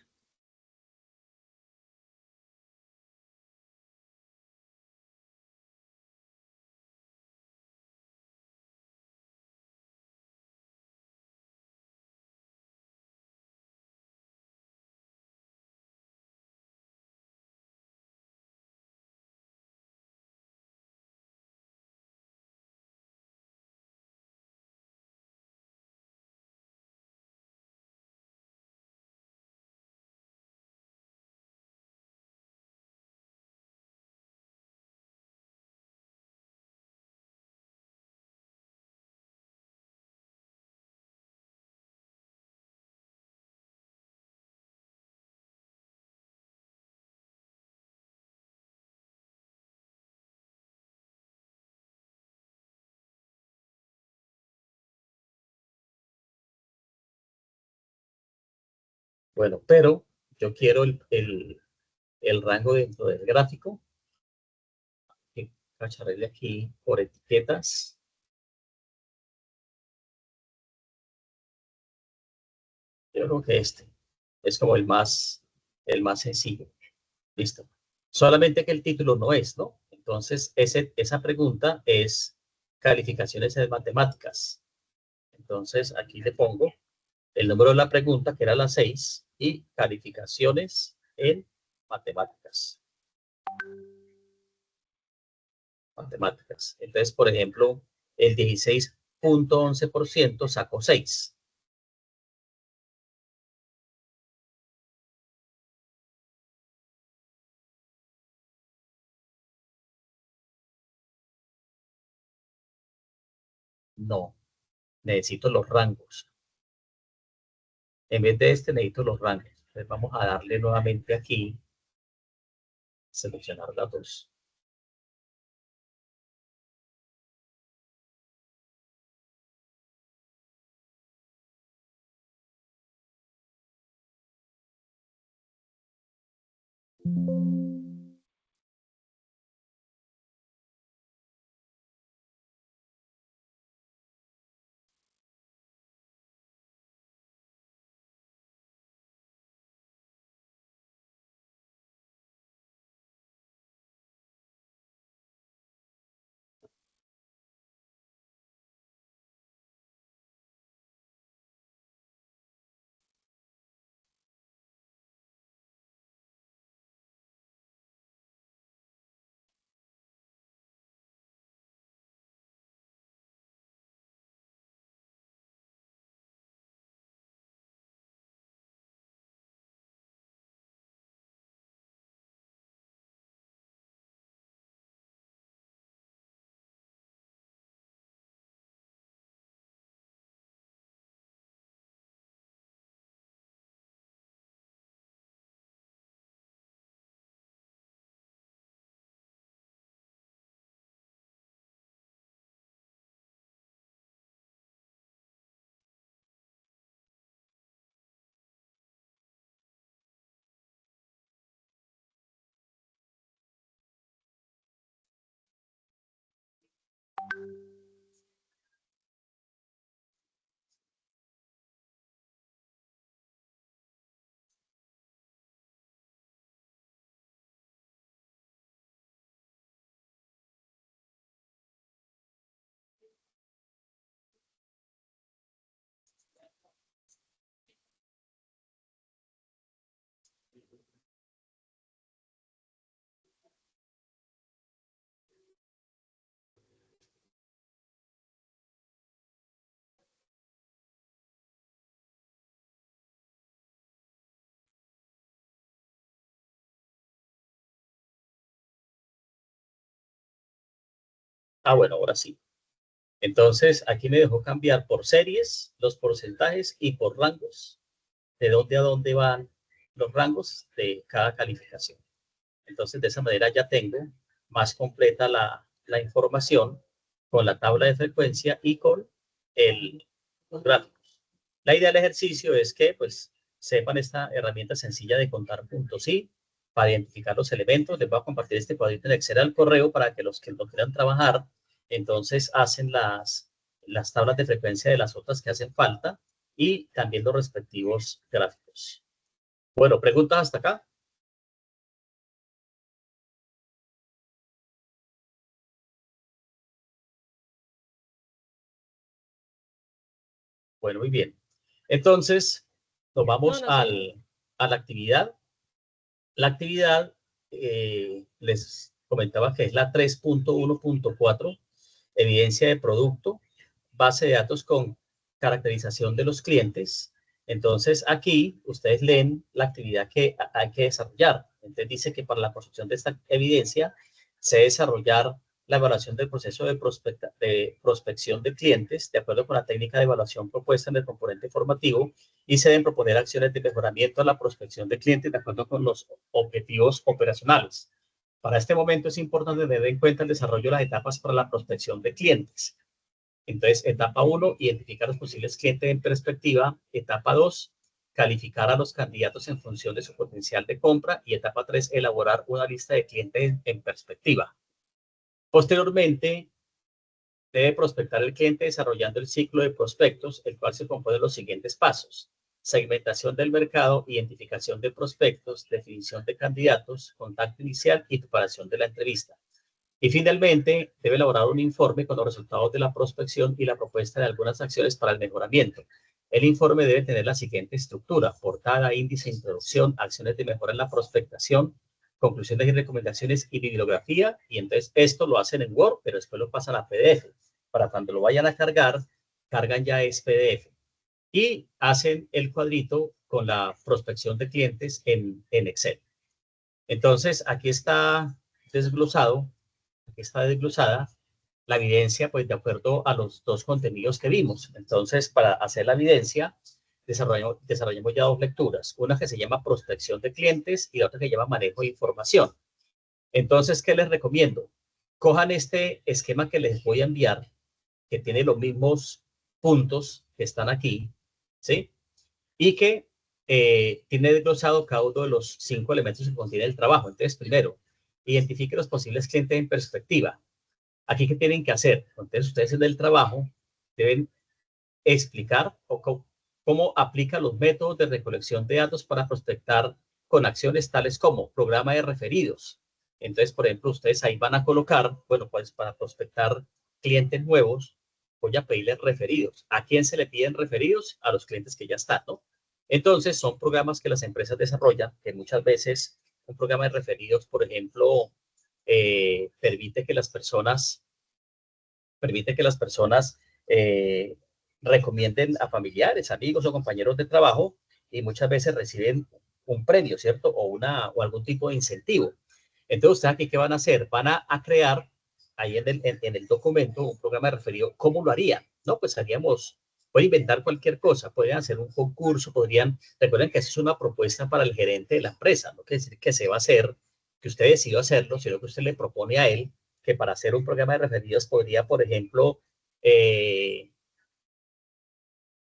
Bueno, pero yo quiero el rango dentro del gráfico. Cacharrele aquí por etiquetas. Yo creo que este es como el más sencillo. Listo. Solamente que el título no es, ¿no? Entonces, esa pregunta es calificaciones en matemáticas. Entonces, aquí le pongo el número de la pregunta, que era la 6, y calificaciones en matemáticas. Matemáticas. Entonces, por ejemplo, el 16.11% sacó 6. No, necesito los rangos. En vez de este, necesito los rangos. Entonces, vamos a darle nuevamente aquí, seleccionar datos. Ah, bueno, ahora sí. Entonces, aquí me dejó cambiar por series, los porcentajes y por rangos, de dónde a dónde van los rangos de cada calificación. Entonces, de esa manera ya tengo más completa la información con la tabla de frecuencia y con los gráficos. La idea del ejercicio es que pues sepan esta herramienta sencilla de contar puntos y para identificar los elementos. Les voy a compartir este cuadrito en Excel al correo para que los que lo quieran trabajar, entonces hacen las tablas de frecuencia de las otras que hacen falta y también los respectivos gráficos. Bueno, preguntas hasta acá. Bueno, muy bien. Entonces, nos
No,
vamos
no sé.
a la actividad. La actividad, les comentaba que es la 3.1.4, evidencia de producto, base de datos con caracterización de los clientes. Entonces, aquí ustedes leen la actividad que hay que desarrollar. Entonces, dice que para la construcción de esta evidencia se debe desarrollar la evaluación del proceso de prospección de clientes de acuerdo con la técnica de evaluación propuesta en el componente formativo y se deben proponer acciones de mejoramiento a la prospección de clientes de acuerdo con los objetivos operacionales. Para este momento es importante tener en cuenta el desarrollo de las etapas para la prospección de clientes. Entonces, etapa 1, identificar los posibles clientes en perspectiva. Etapa 2, calificar a los candidatos en función de su potencial de compra. Y etapa 3, elaborar una lista de clientes en perspectiva. Posteriormente, debe prospectar el cliente desarrollando el ciclo de prospectos, el cual se compone de los siguientes pasos: segmentación del mercado, identificación de prospectos, definición de candidatos, contacto inicial y preparación de la entrevista. Y finalmente, debe elaborar un informe con los resultados de la prospección y la propuesta de algunas acciones para el mejoramiento. El informe debe tener la siguiente estructura: portada, índice, introducción, acciones de mejora en la prospectación, conclusiones y recomendaciones y bibliografía. Y entonces esto lo hacen en Word, pero después lo pasan a PDF. Para cuando lo vayan a cargar, cargan ya es PDF. Y hacen el cuadrito con la prospección de clientes en Excel. Entonces, aquí está desglosado, aquí está desglosada la evidencia, pues de acuerdo a los dos contenidos que vimos. Entonces, para hacer la evidencia, desarrollamos ya dos lecturas, una que se llama prospección de clientes y otra que se llama manejo de información. Entonces, ¿qué les recomiendo? Cojan este esquema que les voy a enviar, que tiene los mismos puntos que están aquí, ¿sí? Y que tiene desglosado cada uno de los 5 elementos que contiene el trabajo. Entonces, primero, identifique los posibles clientes en perspectiva. Aquí, ¿qué tienen que hacer? Entonces, ustedes en el trabajo deben explicar cómo aplica los métodos de recolección de datos para prospectar con acciones tales como programa de referidos. Entonces, por ejemplo, ustedes ahí van a colocar, bueno, pues para prospectar clientes nuevos, voy a pedirles referidos. ¿A quién se le piden referidos? A los clientes que ya están, ¿no? Entonces, son programas que las empresas desarrollan, que muchas veces un programa de referidos, por ejemplo, permite que las personas eh, recomienden a familiares, amigos o compañeros de trabajo, y muchas veces reciben un premio, ¿cierto? O algún tipo de incentivo. Entonces, ¿ustedes aquí qué van a hacer? Van a crear ahí en el documento un programa de referido. ¿Cómo lo harían? No, pues pueden inventar cualquier cosa, podrían hacer un concurso, recuerden que esa es una propuesta para el gerente de la empresa, no quiere decir que se va a hacer, que usted decidió hacerlo, sino que usted le propone a él que para hacer un programa de referidos podría, por ejemplo,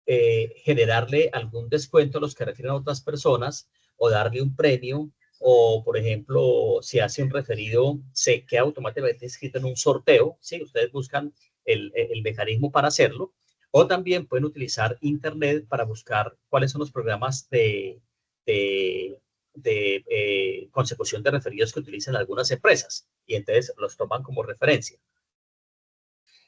generarle algún descuento a los que refieren a otras personas o darle un premio, o por ejemplo, si hace un referido, se queda automáticamente inscrito en un sorteo, ¿sí? Ustedes buscan el mecanismo para hacerlo, o también pueden utilizar internet para buscar cuáles son los programas de consecución de referidos que utilizan algunas empresas, y entonces los toman como referencia.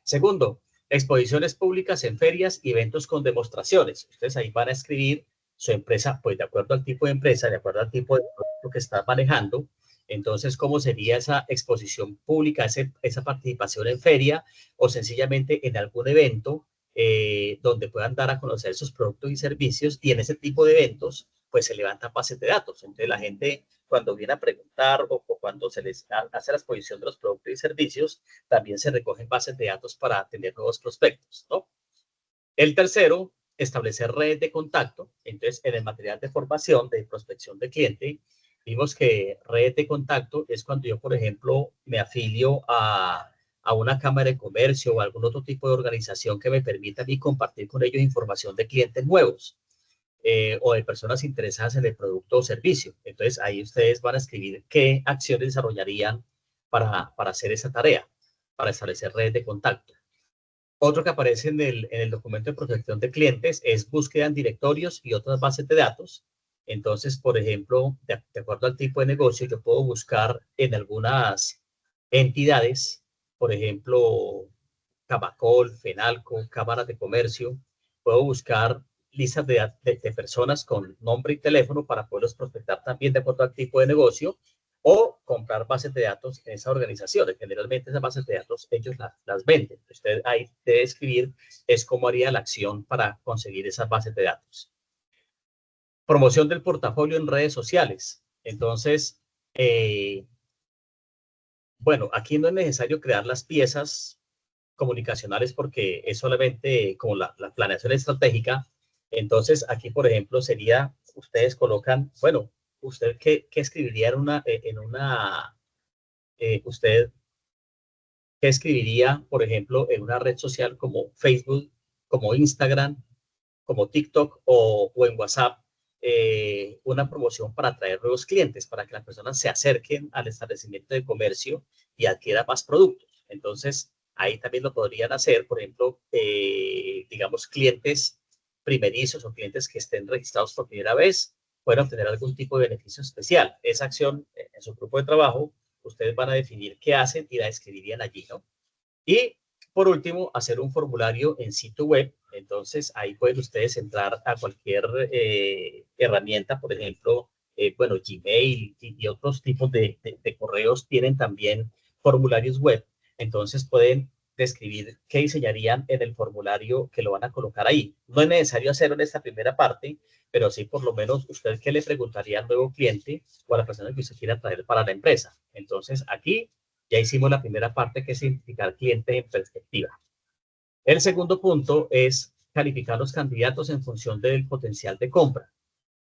Segundo, exposiciones públicas en ferias y eventos con demostraciones. Ustedes ahí van a escribir su empresa, pues de acuerdo al tipo de empresa, de acuerdo al tipo de producto que está manejando. Entonces, ¿cómo sería esa exposición pública, esa participación en feria o sencillamente en algún evento donde puedan dar a conocer sus productos y servicios? Y en ese tipo de eventos, pues se levantan bases de datos. Entonces, la gente cuando viene a preguntar o cuando se les hace la exposición de los productos y servicios, también se recogen bases de datos para tener nuevos prospectos, ¿no? El tercero, establecer redes de contacto. Entonces, en el material de formación de prospección de cliente, vimos que red de contacto es cuando yo, por ejemplo, me afilio a una cámara de comercio o algún otro tipo de organización que me permita a mí compartir con ellos información de clientes nuevos. O de personas interesadas en el producto o servicio. Entonces, ahí ustedes van a escribir qué acciones desarrollarían para hacer esa tarea, para establecer redes de contacto. Otro que aparece en el documento de protección de clientes es búsqueda en directorios y otras bases de datos. Entonces, por ejemplo, de acuerdo al tipo de negocio, yo puedo buscar en algunas entidades, por ejemplo, Cabacol, Fenalco, cámaras de comercio, puedo buscar listas de personas con nombre y teléfono para poderlos prospectar también de acuerdo al tipo de negocio, o comprar bases de datos en esas organizaciones. Generalmente esas bases de datos ellos las venden. Usted ahí debe escribir es cómo haría la acción para conseguir esas bases de datos. Promoción del portafolio en redes sociales. Entonces, bueno, aquí no es necesario crear las piezas comunicacionales porque es solamente como la planeación estratégica. Entonces, aquí, por ejemplo, sería, ustedes colocan, bueno, usted qué escribiría usted qué escribiría, por ejemplo, en una red social como Facebook, como Instagram, como TikTok o en WhatsApp, una promoción para atraer nuevos clientes, para que las personas se acerquen al establecimiento de comercio y adquieran más productos. Entonces, ahí también lo podrían hacer, por ejemplo, digamos, clientes primerizos o clientes que estén registrados por primera vez, pueden obtener algún tipo de beneficio especial. Esa acción en su grupo de trabajo, ustedes van a definir qué hacen y la escribirían allí, ¿no? Y por último, hacer un formulario en sitio web. Entonces, ahí pueden ustedes entrar a cualquier herramienta, por ejemplo, bueno, Gmail y otros tipos de correos tienen también formularios web. Entonces, pueden describir qué diseñarían en el formulario que lo van a colocar ahí. No es necesario hacerlo en esta primera parte, pero sí por lo menos usted qué le preguntaría al nuevo cliente o a la persona que usted quiera traer para la empresa. Entonces, aquí ya hicimos la primera parte, que es identificar clientes en perspectiva. El segundo punto es calificar los candidatos en función del potencial de compra.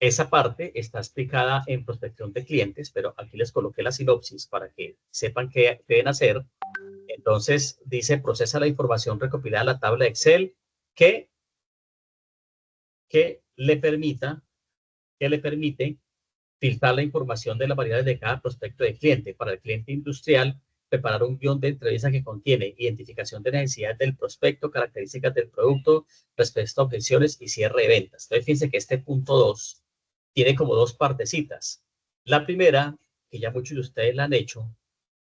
Esa parte está explicada en prospección de clientes, pero aquí les coloqué la sinopsis para que sepan qué deben hacer. Entonces, dice, procesa la información recopilada en la tabla de Excel que, que le permita, que le permite filtrar la información de las variables de cada prospecto de cliente. Para el cliente industrial, preparar un guión de entrevista que contiene identificación de necesidades del prospecto, características del producto, respuesta a objeciones y cierre de ventas. Entonces, fíjense que este punto 2 tiene como dos partecitas. La primera, que ya muchos de ustedes la han hecho,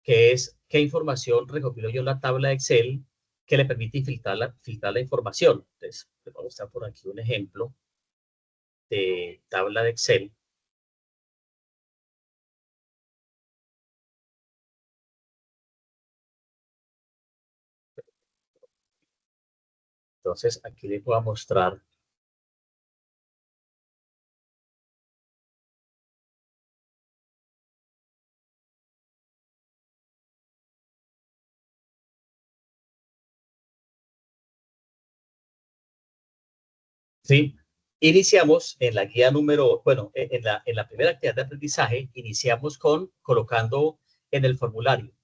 que es qué información recopiló yo en la tabla de Excel que le permite filtrar la información. Entonces, les voy a mostrar por aquí un ejemplo de tabla de Excel. Entonces, aquí les voy a mostrar. Sí, iniciamos en la guía número, bueno, en la primera actividad de aprendizaje, iniciamos con colocando en el formulario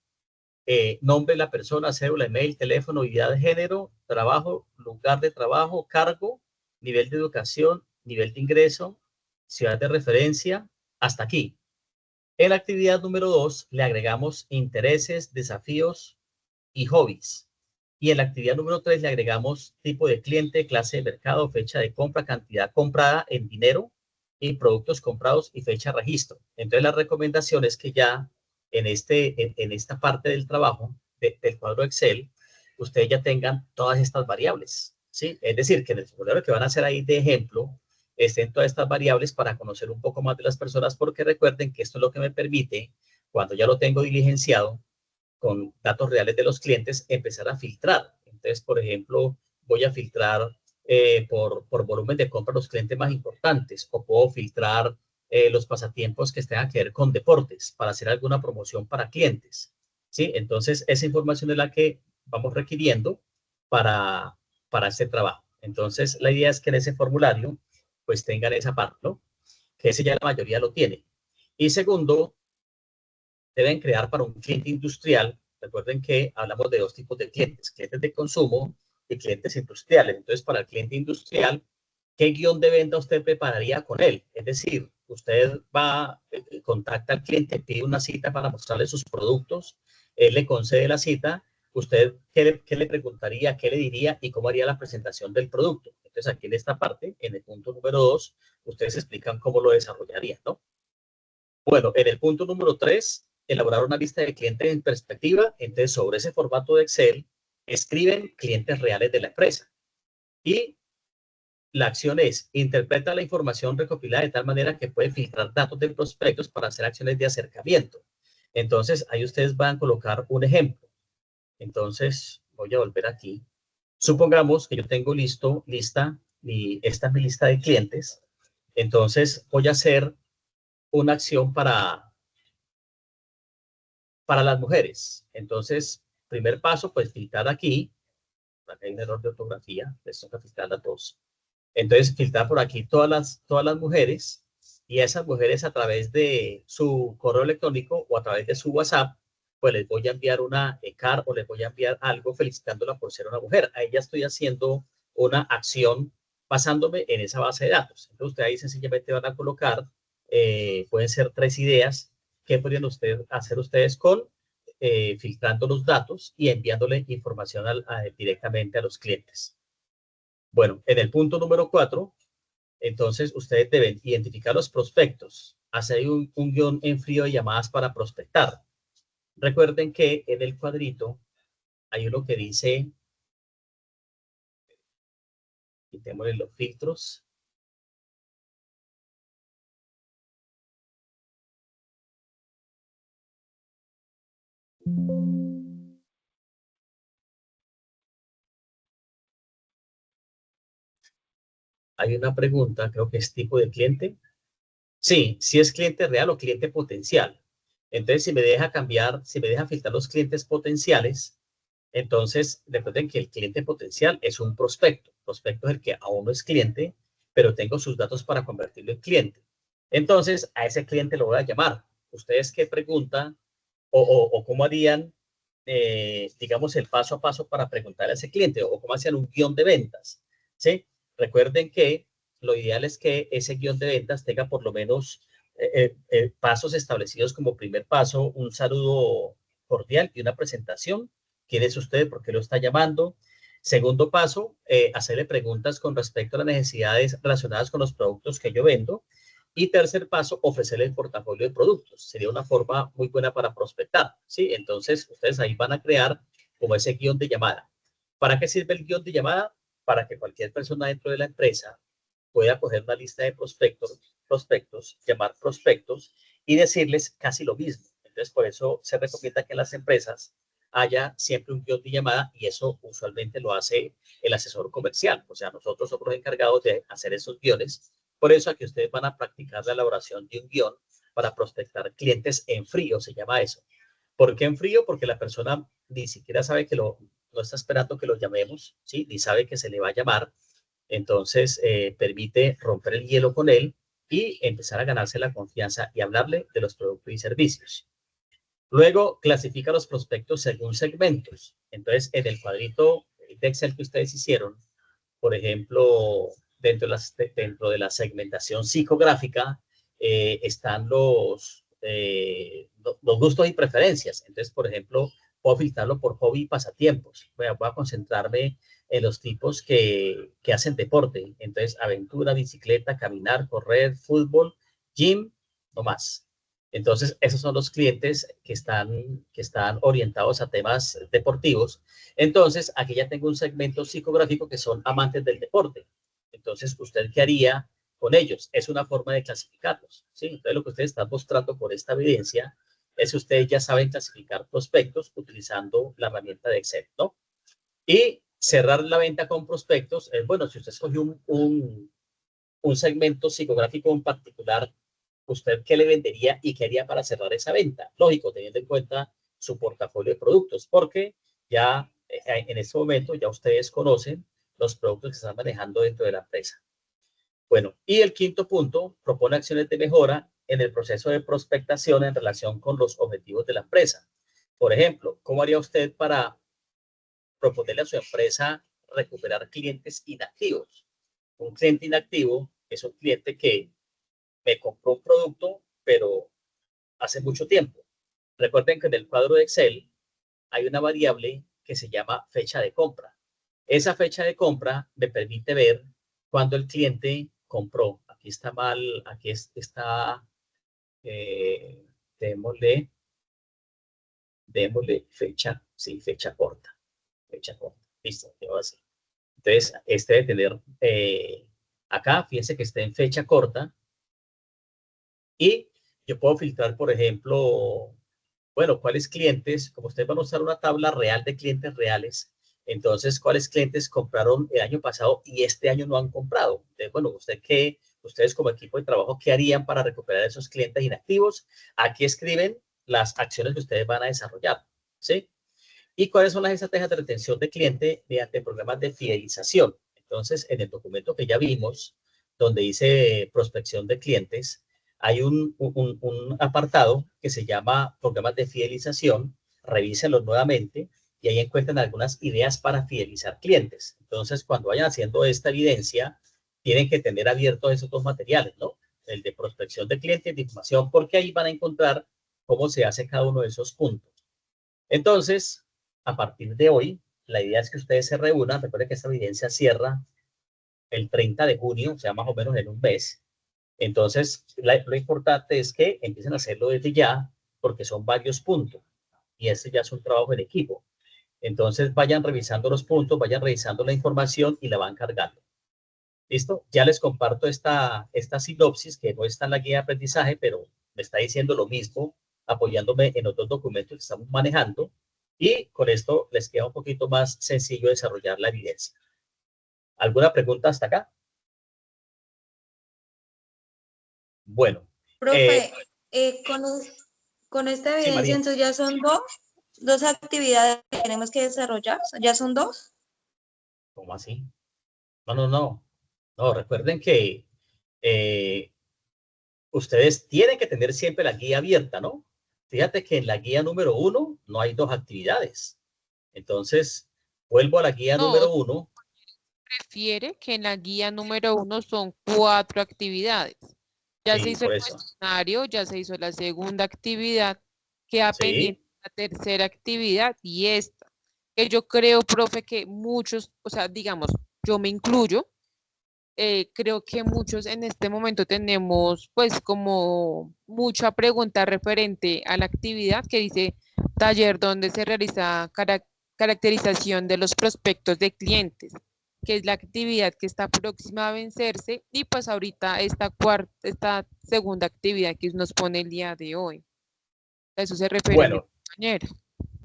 nombre de la persona, cédula, email, teléfono, identidad de género, trabajo, lugar de trabajo, cargo, nivel de educación, nivel de ingreso, ciudad de referencia, hasta aquí. En la actividad número 2 le agregamos intereses, desafíos y hobbies. Y en la actividad número 3 le agregamos tipo de cliente, clase de mercado, fecha de compra, cantidad comprada en dinero y productos comprados y fecha de registro. Entonces la recomendación es que ya en esta parte del trabajo del cuadro Excel, ustedes ya tengan todas estas variables, ¿sí? Es decir, que en el formulario que van a hacer ahí de ejemplo, estén todas estas variables para conocer un poco más de las personas, porque recuerden que esto es lo que me permite, cuando ya lo tengo diligenciado, con datos reales de los clientes, empezar a filtrar. Entonces, por ejemplo, voy a filtrar por volumen de compra los clientes más importantes, o puedo filtrar los pasatiempos que tengan que ver con deportes para hacer alguna promoción para clientes. ¿Sí? Entonces, esa información es la que vamos requiriendo para, para este trabajo. Entonces, la idea es que en ese formulario, pues tengan esa parte, ¿no? Que ese ya la mayoría lo tiene. Y segundo, deben crear para un cliente industrial. Recuerden que hablamos de dos tipos de clientes, clientes de consumo y clientes industriales. Entonces, para el cliente industrial, ¿qué guión de venta usted prepararía con él? Es decir, usted va, contacta al cliente, pide una cita para mostrarle sus productos, él le concede la cita, usted qué le preguntaría, qué le diría y cómo haría la presentación del producto. Entonces, aquí en esta parte, en el punto número 2, ustedes explican cómo lo desarrollarían, ¿no? Bueno, en el punto número 3, elaborar una lista de clientes en perspectiva. Entonces, sobre ese formato de Excel, escriben clientes reales de la empresa. Y la acción es, interpreta la información recopilada de tal manera que puede filtrar datos de prospectos para hacer acciones de acercamiento. Entonces, ahí ustedes van a colocar un ejemplo. Entonces, voy a volver aquí. Supongamos que yo tengo lista, y esta es mi lista de clientes. Entonces, voy a hacer una acción para las mujeres. Entonces, primer paso, pues filtrar aquí. Acá hay un error de ortografía, les toca filtrar las dos. Entonces, filtrar por aquí todas las mujeres, y a esas mujeres a través de su correo electrónico o a través de su WhatsApp, pues les voy a enviar una card o les voy a enviar algo felicitándola por ser una mujer. Ahí ya estoy haciendo una acción basándome en esa base de datos. Entonces, ustedes ahí sencillamente van a colocar, pueden ser 3 ideas que podrían hacer ustedes con filtrando los datos y enviándole información directamente a los clientes. Bueno, en el punto número 4, entonces ustedes deben identificar los prospectos, hacer un guión en frío de llamadas para prospectar. Recuerden que en el cuadrito hay uno que dice, quitémosle los filtros. Hay una pregunta, creo que es tipo de cliente. Sí, si es cliente real o cliente potencial. Entonces, si me deja cambiar, si me deja filtrar los clientes potenciales, entonces recuerden que el cliente potencial es un prospecto. Prospecto es el que aún no es cliente, pero tengo sus datos para convertirlo en cliente. Entonces, a ese cliente lo voy a llamar. ¿Ustedes qué preguntan o cómo harían, digamos, el paso a paso para preguntarle a ese cliente o cómo hacían un guión de ventas? ¿Sí? Recuerden que lo ideal es que ese guión de ventas tenga por lo menos pasos establecidos como primer paso, un saludo cordial y una presentación. ¿Quién es usted? ¿Por qué lo está llamando? Segundo paso, hacerle preguntas con respecto a las necesidades relacionadas con los productos que yo vendo. Y tercer paso, ofrecerle el portafolio de productos. Sería una forma muy buena para prospectar, ¿sí? Entonces, ustedes ahí van a crear como ese guión de llamada. ¿Para qué sirve el guión de llamada? Para que cualquier persona dentro de la empresa pueda coger una lista de prospectos, llamar prospectos y decirles casi lo mismo. Entonces, por eso se recomienda que en las empresas haya siempre un guión de llamada y eso usualmente lo hace el asesor comercial. O sea, nosotros somos los encargados de hacer esos guiones. Por eso aquí ustedes van a practicar la elaboración de un guión para prospectar clientes en frío, se llama eso. ¿Por qué en frío? Porque la persona ni siquiera sabe que no está esperando que lo llamemos, ¿sí? Ni sabe que se le va a llamar. Entonces, permite romper el hielo con él y empezar a ganarse la confianza y hablarle de los productos y servicios. Luego, clasifica los prospectos según segmentos. Entonces, en el cuadrito de Excel que ustedes hicieron, por ejemplo, dentro de la segmentación psicográfica, están los gustos y preferencias. Entonces, por ejemplo, puedo filtrarlo por hobby y pasatiempos. Voy a concentrarme en los tipos que hacen deporte. Entonces, aventura, bicicleta, caminar, correr, fútbol, gym, no más. Entonces, esos son los clientes que están orientados a temas deportivos. Entonces, aquí ya tengo un segmento psicográfico que son amantes del deporte. Entonces, ¿usted qué haría con ellos? Es una forma de clasificarlos, ¿sí? Entonces, lo que ustedes están mostrando por esta evidencia es que ustedes ya saben clasificar prospectos utilizando la herramienta de Excel, ¿no? Y cerrar la venta con prospectos es, bueno, si usted escogió un segmento psicográfico en particular, ¿usted qué le vendería y qué haría para cerrar esa venta? Lógico, teniendo en cuenta su portafolio de productos, porque ya en este momento ya ustedes conocen los productos que están manejando dentro de la empresa. Bueno, y el quinto punto, propone acciones de mejora en el proceso de prospectación en relación con los objetivos de la empresa. Por ejemplo, ¿cómo haría usted para proponerle a su empresa recuperar clientes inactivos? Un cliente inactivo es un cliente que me compró un producto, pero hace mucho tiempo. Recuerden que en el cuadro de Excel hay una variable que se llama fecha de compra. Esa fecha de compra me permite ver cuándo el cliente compró. Aquí está mal, aquí está, eh, démosle, démosle fecha, sí, fecha corta. Fecha corta. Listo, quedó así. Entonces, este de tener acá, fíjense que está en fecha corta y yo puedo filtrar, por ejemplo, bueno, cuáles clientes, como ustedes van a usar una tabla real de clientes reales, entonces, cuáles clientes compraron el año pasado y este año no han comprado. Entonces, bueno, ustedes como equipo de trabajo, ¿qué harían para recuperar esos clientes inactivos? Aquí escriben las acciones que ustedes van a desarrollar, ¿sí? ¿Y cuáles son las estrategias de retención de cliente mediante programas de fidelización? Entonces, en el documento que ya vimos, donde dice prospección de clientes, hay un apartado que se llama programas de fidelización. Revísenlo nuevamente y ahí encuentran algunas ideas para fidelizar clientes. Entonces, cuando vayan haciendo esta evidencia, tienen que tener abiertos esos dos materiales, ¿no? El de prospección de clientes y de información, porque ahí van a encontrar cómo se hace cada uno de esos puntos. Entonces, a partir de hoy, la idea es que ustedes se reúnan. Recuerden que esta evidencia cierra el 30 de junio, o sea, más o menos en un mes. Entonces, lo importante es que empiecen a hacerlo desde ya, porque son varios puntos. Y este ya es un trabajo en equipo. Entonces, vayan revisando los puntos, vayan revisando la información y la van cargando. ¿Listo? Ya les comparto esta sinopsis que no está en la guía de aprendizaje, pero me está diciendo lo mismo, apoyándome en otros documentos que estamos manejando. Y con esto les queda un poquito más sencillo desarrollar la evidencia. ¿Alguna pregunta hasta acá? Bueno.
Profe, con esta
Sí,
evidencia,
María.
entonces ya son dos actividades que tenemos que desarrollar, ¿ya son dos?
¿Cómo así? No, no, no. No, recuerden que ustedes tienen que tener siempre la guía abierta, ¿no? Fíjate que en la guía número 1 no hay dos actividades. Entonces, vuelvo a la guía
No,
número 1.
refiere que en la guía número 1 son 4 actividades. Ya se
Sí,
hizo el
por eso.
cuestionario, ya se hizo la segunda actividad, queda pendiente
Sí,
la tercera actividad y esta. Que yo creo, profe, que muchos, o sea, digamos, yo me incluyo, creo que muchos en este momento tenemos pues como mucha pregunta referente a la actividad que dice taller donde se realiza caracterización de los prospectos de clientes, que es la actividad que está próxima a vencerse y pues ahorita esta segunda actividad que nos pone el día de hoy. A eso se refiere mi
bueno,
compañera.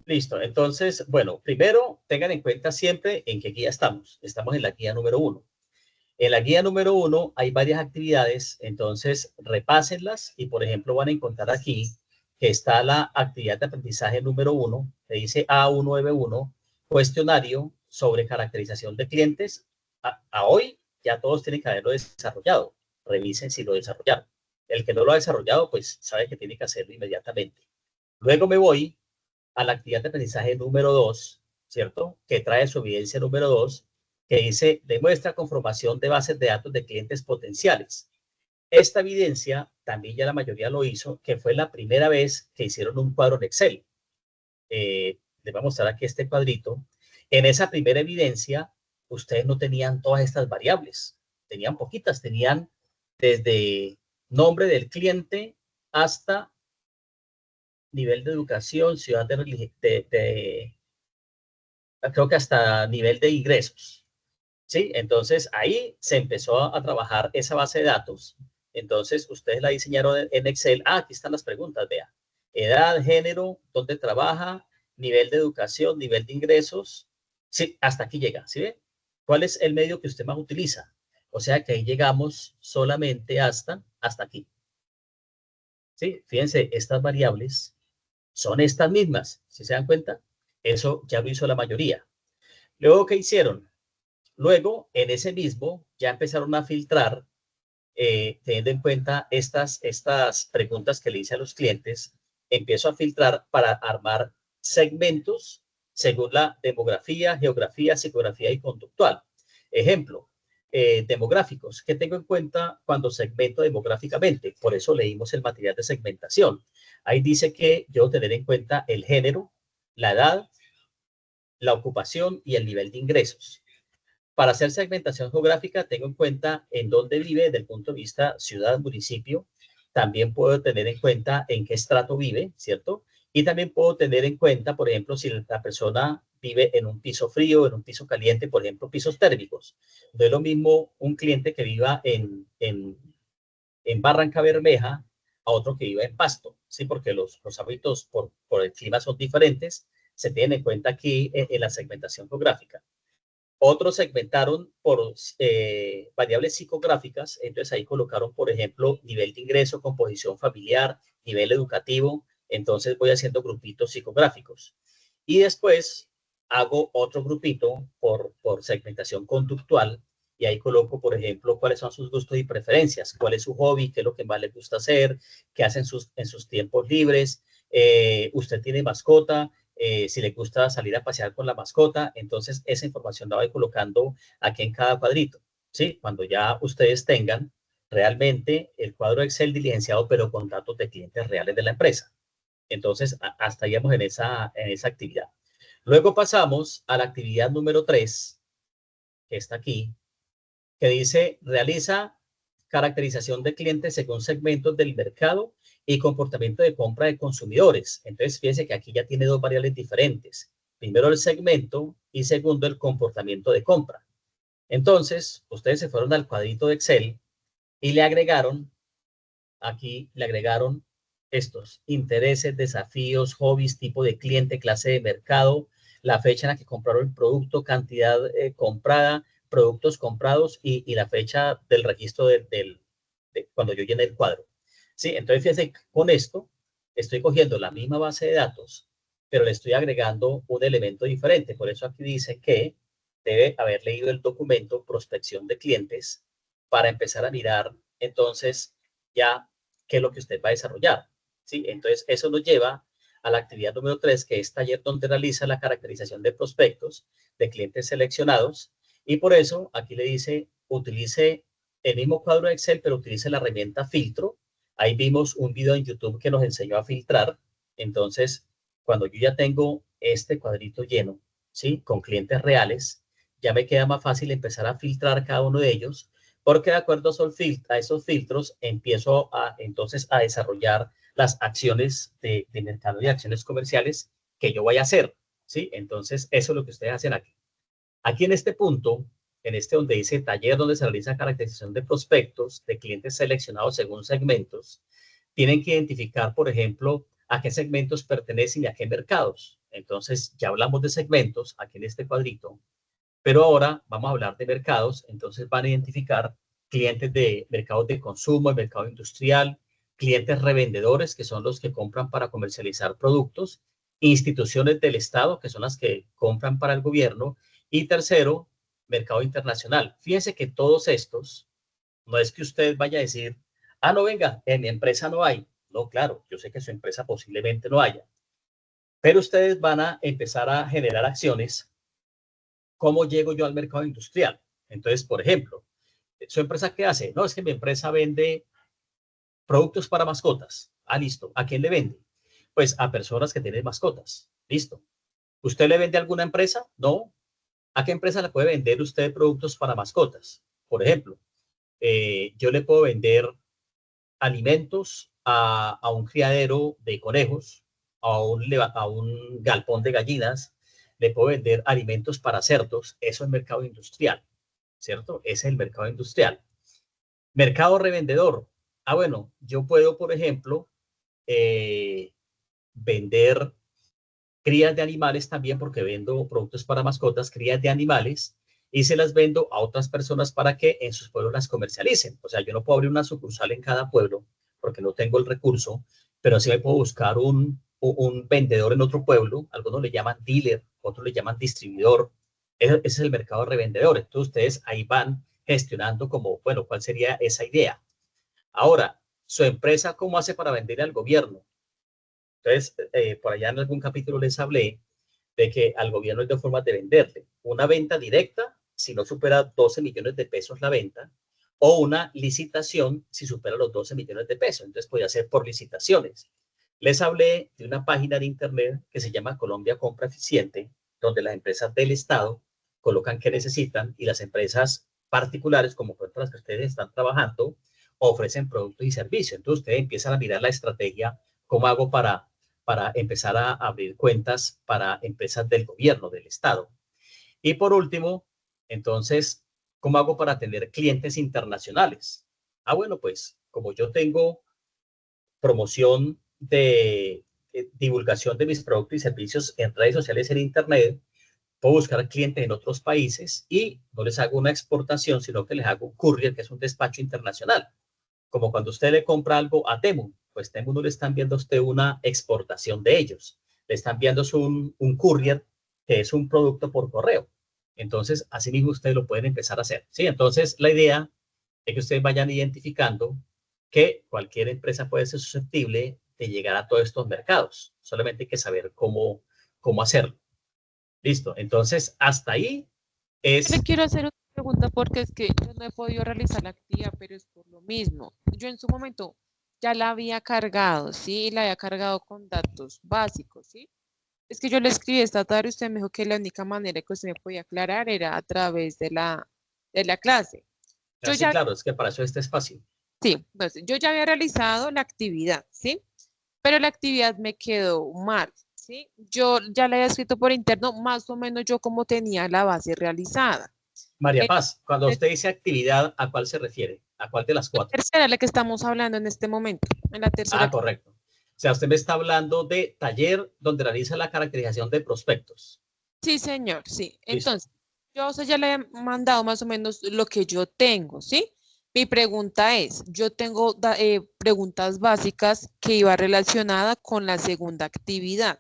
listo. Entonces, bueno, primero tengan en cuenta siempre en qué guía estamos. Estamos en la guía número 1. En la guía número 1 hay varias actividades, entonces repásenlas y, por ejemplo, van a encontrar aquí que está la actividad de aprendizaje número 1, que dice A1B1, cuestionario sobre caracterización de clientes. A hoy ya todos tienen que haberlo desarrollado. Revisen si lo desarrollaron. El que no lo ha desarrollado, pues sabe que tiene que hacerlo inmediatamente. Luego me voy a la actividad de aprendizaje número 2, ¿cierto? Que trae su evidencia número 2, que dice, demuestra conformación de bases de datos de clientes potenciales. Esta evidencia también ya la mayoría lo hizo, que fue la primera vez que hicieron un cuadro en Excel. Les voy a mostrar aquí este cuadrito. En esa primera evidencia, ustedes no tenían todas estas variables, tenían poquitas, tenían desde nombre del cliente hasta nivel de educación, ciudad creo que hasta nivel de ingresos, ¿sí? Entonces ahí se empezó a trabajar esa base de datos. Entonces ustedes la diseñaron en Excel. Ah, aquí están las preguntas, vea. Edad, género, dónde trabaja, nivel de educación, nivel de ingresos. Sí, hasta aquí llega, ¿sí ve? ¿Cuál es el medio que usted más utiliza? O sea que ahí llegamos solamente hasta aquí. ¿Sí? Fíjense, estas variables son estas mismas, ¿sí se dan cuenta? Eso ya lo hizo la mayoría. Luego, ¿qué hicieron? Luego, en ese mismo, ya empezaron a filtrar, teniendo en cuenta estas preguntas que le hice a los clientes, empiezo a filtrar para armar segmentos según la demografía, geografía, psicografía y conductual. Ejemplo, demográficos. ¿Qué tengo en cuenta cuando segmento demográficamente? Por eso leímos el material de segmentación. Ahí dice que yo tener en cuenta el género, la edad, la ocupación y el nivel de ingresos. Para hacer segmentación geográfica, tengo en cuenta en dónde vive desde el punto de vista ciudad, municipio. También puedo tener en cuenta en qué estrato vive, ¿cierto? Y también puedo tener en cuenta, por ejemplo, si la persona vive en un piso frío, en un piso caliente, por ejemplo, pisos térmicos. No es lo mismo un cliente que viva en Barranca Bermeja a otro que viva en Pasto, ¿sí? Porque los hábitos por el clima son diferentes. Se tiene en cuenta aquí en la segmentación geográfica. Otros segmentaron por variables psicográficas, entonces ahí colocaron, por ejemplo, nivel de ingreso, composición familiar, nivel educativo, entonces voy haciendo grupitos psicográficos. Y después hago otro grupito por segmentación conductual y ahí coloco, por ejemplo, cuáles son sus gustos y preferencias, cuál es su hobby, qué es lo que más le gusta hacer, qué hacen en sus tiempos libres, usted tiene mascota, si le gusta salir a pasear con la mascota, entonces esa información la voy colocando aquí en cada cuadrito. ¿sí? Cuando ya ustedes tengan realmente el cuadro Excel diligenciado, pero con datos de clientes reales de la empresa. Entonces, hasta ahí vamos en esa actividad. Luego pasamos a la actividad número 3, que está aquí, que dice, realiza caracterización de clientes según segmentos del mercado y comportamiento de compra de consumidores. Entonces, fíjense que aquí ya tiene dos variables diferentes. Primero el segmento y segundo el comportamiento de compra. Entonces, ustedes se fueron al cuadrito de Excel y le agregaron, aquí le agregaron estos intereses, desafíos, hobbies, tipo de cliente, clase de mercado, la fecha en la que compraron el producto, cantidad comprada, productos comprados y la fecha del registro de cuando yo llené el cuadro. Sí, entonces fíjense, con esto estoy cogiendo la misma base de datos, pero le estoy agregando un elemento diferente. Por eso aquí dice que debe haber leído el documento prospección de clientes para empezar a mirar entonces ya qué es lo que usted va a desarrollar. ¿Sí? Entonces, eso nos lleva a la actividad número 3, que es taller donde realiza la caracterización de prospectos de clientes seleccionados. Y por eso aquí le dice, utilice el mismo cuadro de Excel, pero utilice la herramienta filtro. Ahí vimos un video en YouTube que nos enseñó a filtrar. Entonces, cuando yo ya tengo este cuadrito lleno, ¿sí? Con clientes reales, ya me queda más fácil empezar a filtrar cada uno de ellos, porque de acuerdo a esos filtros empiezo entonces a desarrollar las acciones de mercado y acciones comerciales que yo voy a hacer, ¿sí? Entonces, eso es lo que ustedes hacen aquí. Aquí en este punto, en este donde dice taller donde se realiza caracterización de prospectos de clientes seleccionados según segmentos, tienen que identificar, por ejemplo, a qué segmentos pertenecen y a qué mercados. Entonces, ya hablamos de segmentos aquí en este cuadrito, pero ahora vamos a hablar de mercados, entonces van a identificar clientes de mercados de consumo, el mercado industrial, clientes revendedores, que son los que compran para comercializar productos, instituciones del Estado, que son las que compran para el gobierno, y tercero, mercado internacional. Fíjense que todos estos, no es que usted vaya a decir, ah, no, venga, en mi empresa no hay. No, claro, yo sé que en su empresa posiblemente no haya, pero ustedes van a empezar a generar acciones. ¿Cómo llego yo al mercado industrial? Entonces, por ejemplo, ¿su empresa qué hace? No, es que mi empresa vende productos para mascotas. Ah, listo. ¿A quién le vende? Pues a personas que tienen mascotas. Listo. ¿Usted le vende a alguna empresa? No. ¿A qué empresa le puede vender usted productos para mascotas? Por ejemplo, yo le puedo vender alimentos a un criadero de conejos, a un galpón de gallinas, le puedo vender alimentos para cerdos, eso es mercado industrial, ¿cierto? Ese es el mercado industrial. Mercado revendedor. Ah, bueno, yo puedo, por ejemplo, vender crías de animales también porque vendo productos para mascotas, crías de animales, y se las vendo a otras personas para que en sus pueblos las comercialicen. O sea, yo no puedo abrir una sucursal en cada pueblo porque no tengo el recurso, pero sí me puedo buscar un vendedor en otro pueblo, algunos le llaman dealer, otros le llaman distribuidor. Ese es el mercado de revendedores. Entonces ustedes ahí van gestionando como, bueno, ¿cuál sería esa idea? Ahora, su empresa, ¿cómo hace para vender al gobierno? Entonces, por allá en algún capítulo les hablé de que al gobierno hay dos formas de venderle. Una venta directa, si no supera 12 millones de pesos la venta, o una licitación si supera los 12 millones de pesos. Entonces, podría ser por licitaciones. Les hablé de una página de internet que se llama Colombia Compra Eficiente, donde las empresas del Estado colocan qué necesitan y las empresas particulares, como las que ustedes están trabajando, ofrecen productos y servicios. Entonces, ustedes empiezan a mirar la estrategia, cómo hago para empezar a abrir cuentas para empresas del gobierno, del Estado. Y por último, entonces, ¿cómo hago para tener clientes internacionales? Ah, bueno, pues como yo tengo promoción de divulgación de mis productos y servicios en redes sociales, en Internet, puedo buscar clientes en otros países y no les hago una exportación, sino que les hago un courier, que es un despacho internacional. Como cuando usted le compra algo a Temu, pues Temu no le están viendo a usted una exportación de ellos, le están viendo un courier, que es un producto por correo. Entonces, así mismo ustedes lo pueden empezar a hacer. ¿Sí? Entonces, la idea es que ustedes vayan identificando que cualquier empresa puede ser susceptible de llegar a todos estos mercados. Solamente hay que saber cómo hacerlo. Listo. Entonces, hasta ahí
Le
es,
quiero hacer pregunta porque es que yo no he podido realizar la actividad, pero es por lo mismo. Yo en su momento ya la había cargado, ¿sí? La había cargado con datos básicos, ¿sí? Es que yo le escribí esta tarde y usted me dijo que la única manera que usted me podía aclarar era a través de la clase. Yo
Así,
ya,
claro, es que para eso este espacio.
sí, pues, yo ya había realizado la actividad, ¿sí? Pero la actividad me quedó mal, ¿sí? Yo ya la había escrito por interno, más o menos yo como tenía la base realizada.
María
En
Paz, cuando
la
usted dice actividad, ¿a cuál se refiere? ¿A cuál de las cuatro?
tercera, la que estamos hablando en este momento, en la tercera.
Ah, correcto. O sea, usted me está hablando de taller donde realiza la caracterización de prospectos.
Sí, señor, sí.
Listo.
Entonces, yo o sea, ya le he mandado más o menos lo que yo tengo, ¿sí? Mi pregunta es, yo tengo preguntas básicas que iba relacionada con la segunda actividad.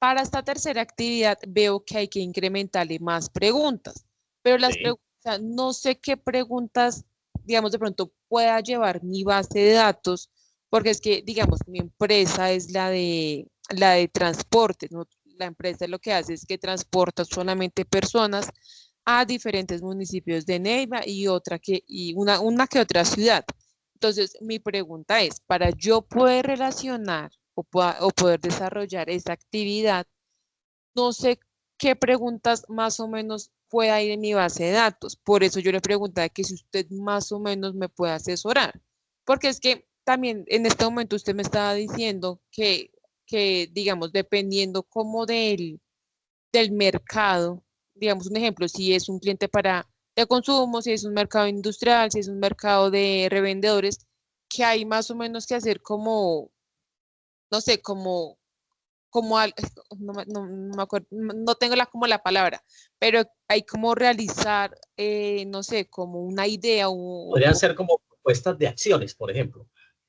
Para esta tercera actividad veo que hay que incrementarle más preguntas, pero las
Sí.
preguntas, no sé qué preguntas, digamos, de pronto pueda llevar mi base de datos, porque es que, digamos, mi empresa es la de transporte, ¿no? La empresa lo que hace es que transporta solamente personas a diferentes municipios de Neiva y una que otra ciudad. Entonces, mi pregunta es, para yo poder relacionar o poder desarrollar esa actividad, no sé qué preguntas más o menos pueda ir en mi base de datos. Por eso yo le preguntaba que si usted más o menos me puede asesorar. Porque es que también en este momento usted me estaba diciendo que digamos, dependiendo como del mercado, digamos un ejemplo, si es un cliente para de consumo, si es un mercado industrial, si es un mercado de revendedores, que hay más o menos que hacer como, no sé, no me acuerdo, no tengo como la palabra, pero hay como realizar, no sé, como una idea
Podrían ser como propuestas de acciones, por ejemplo.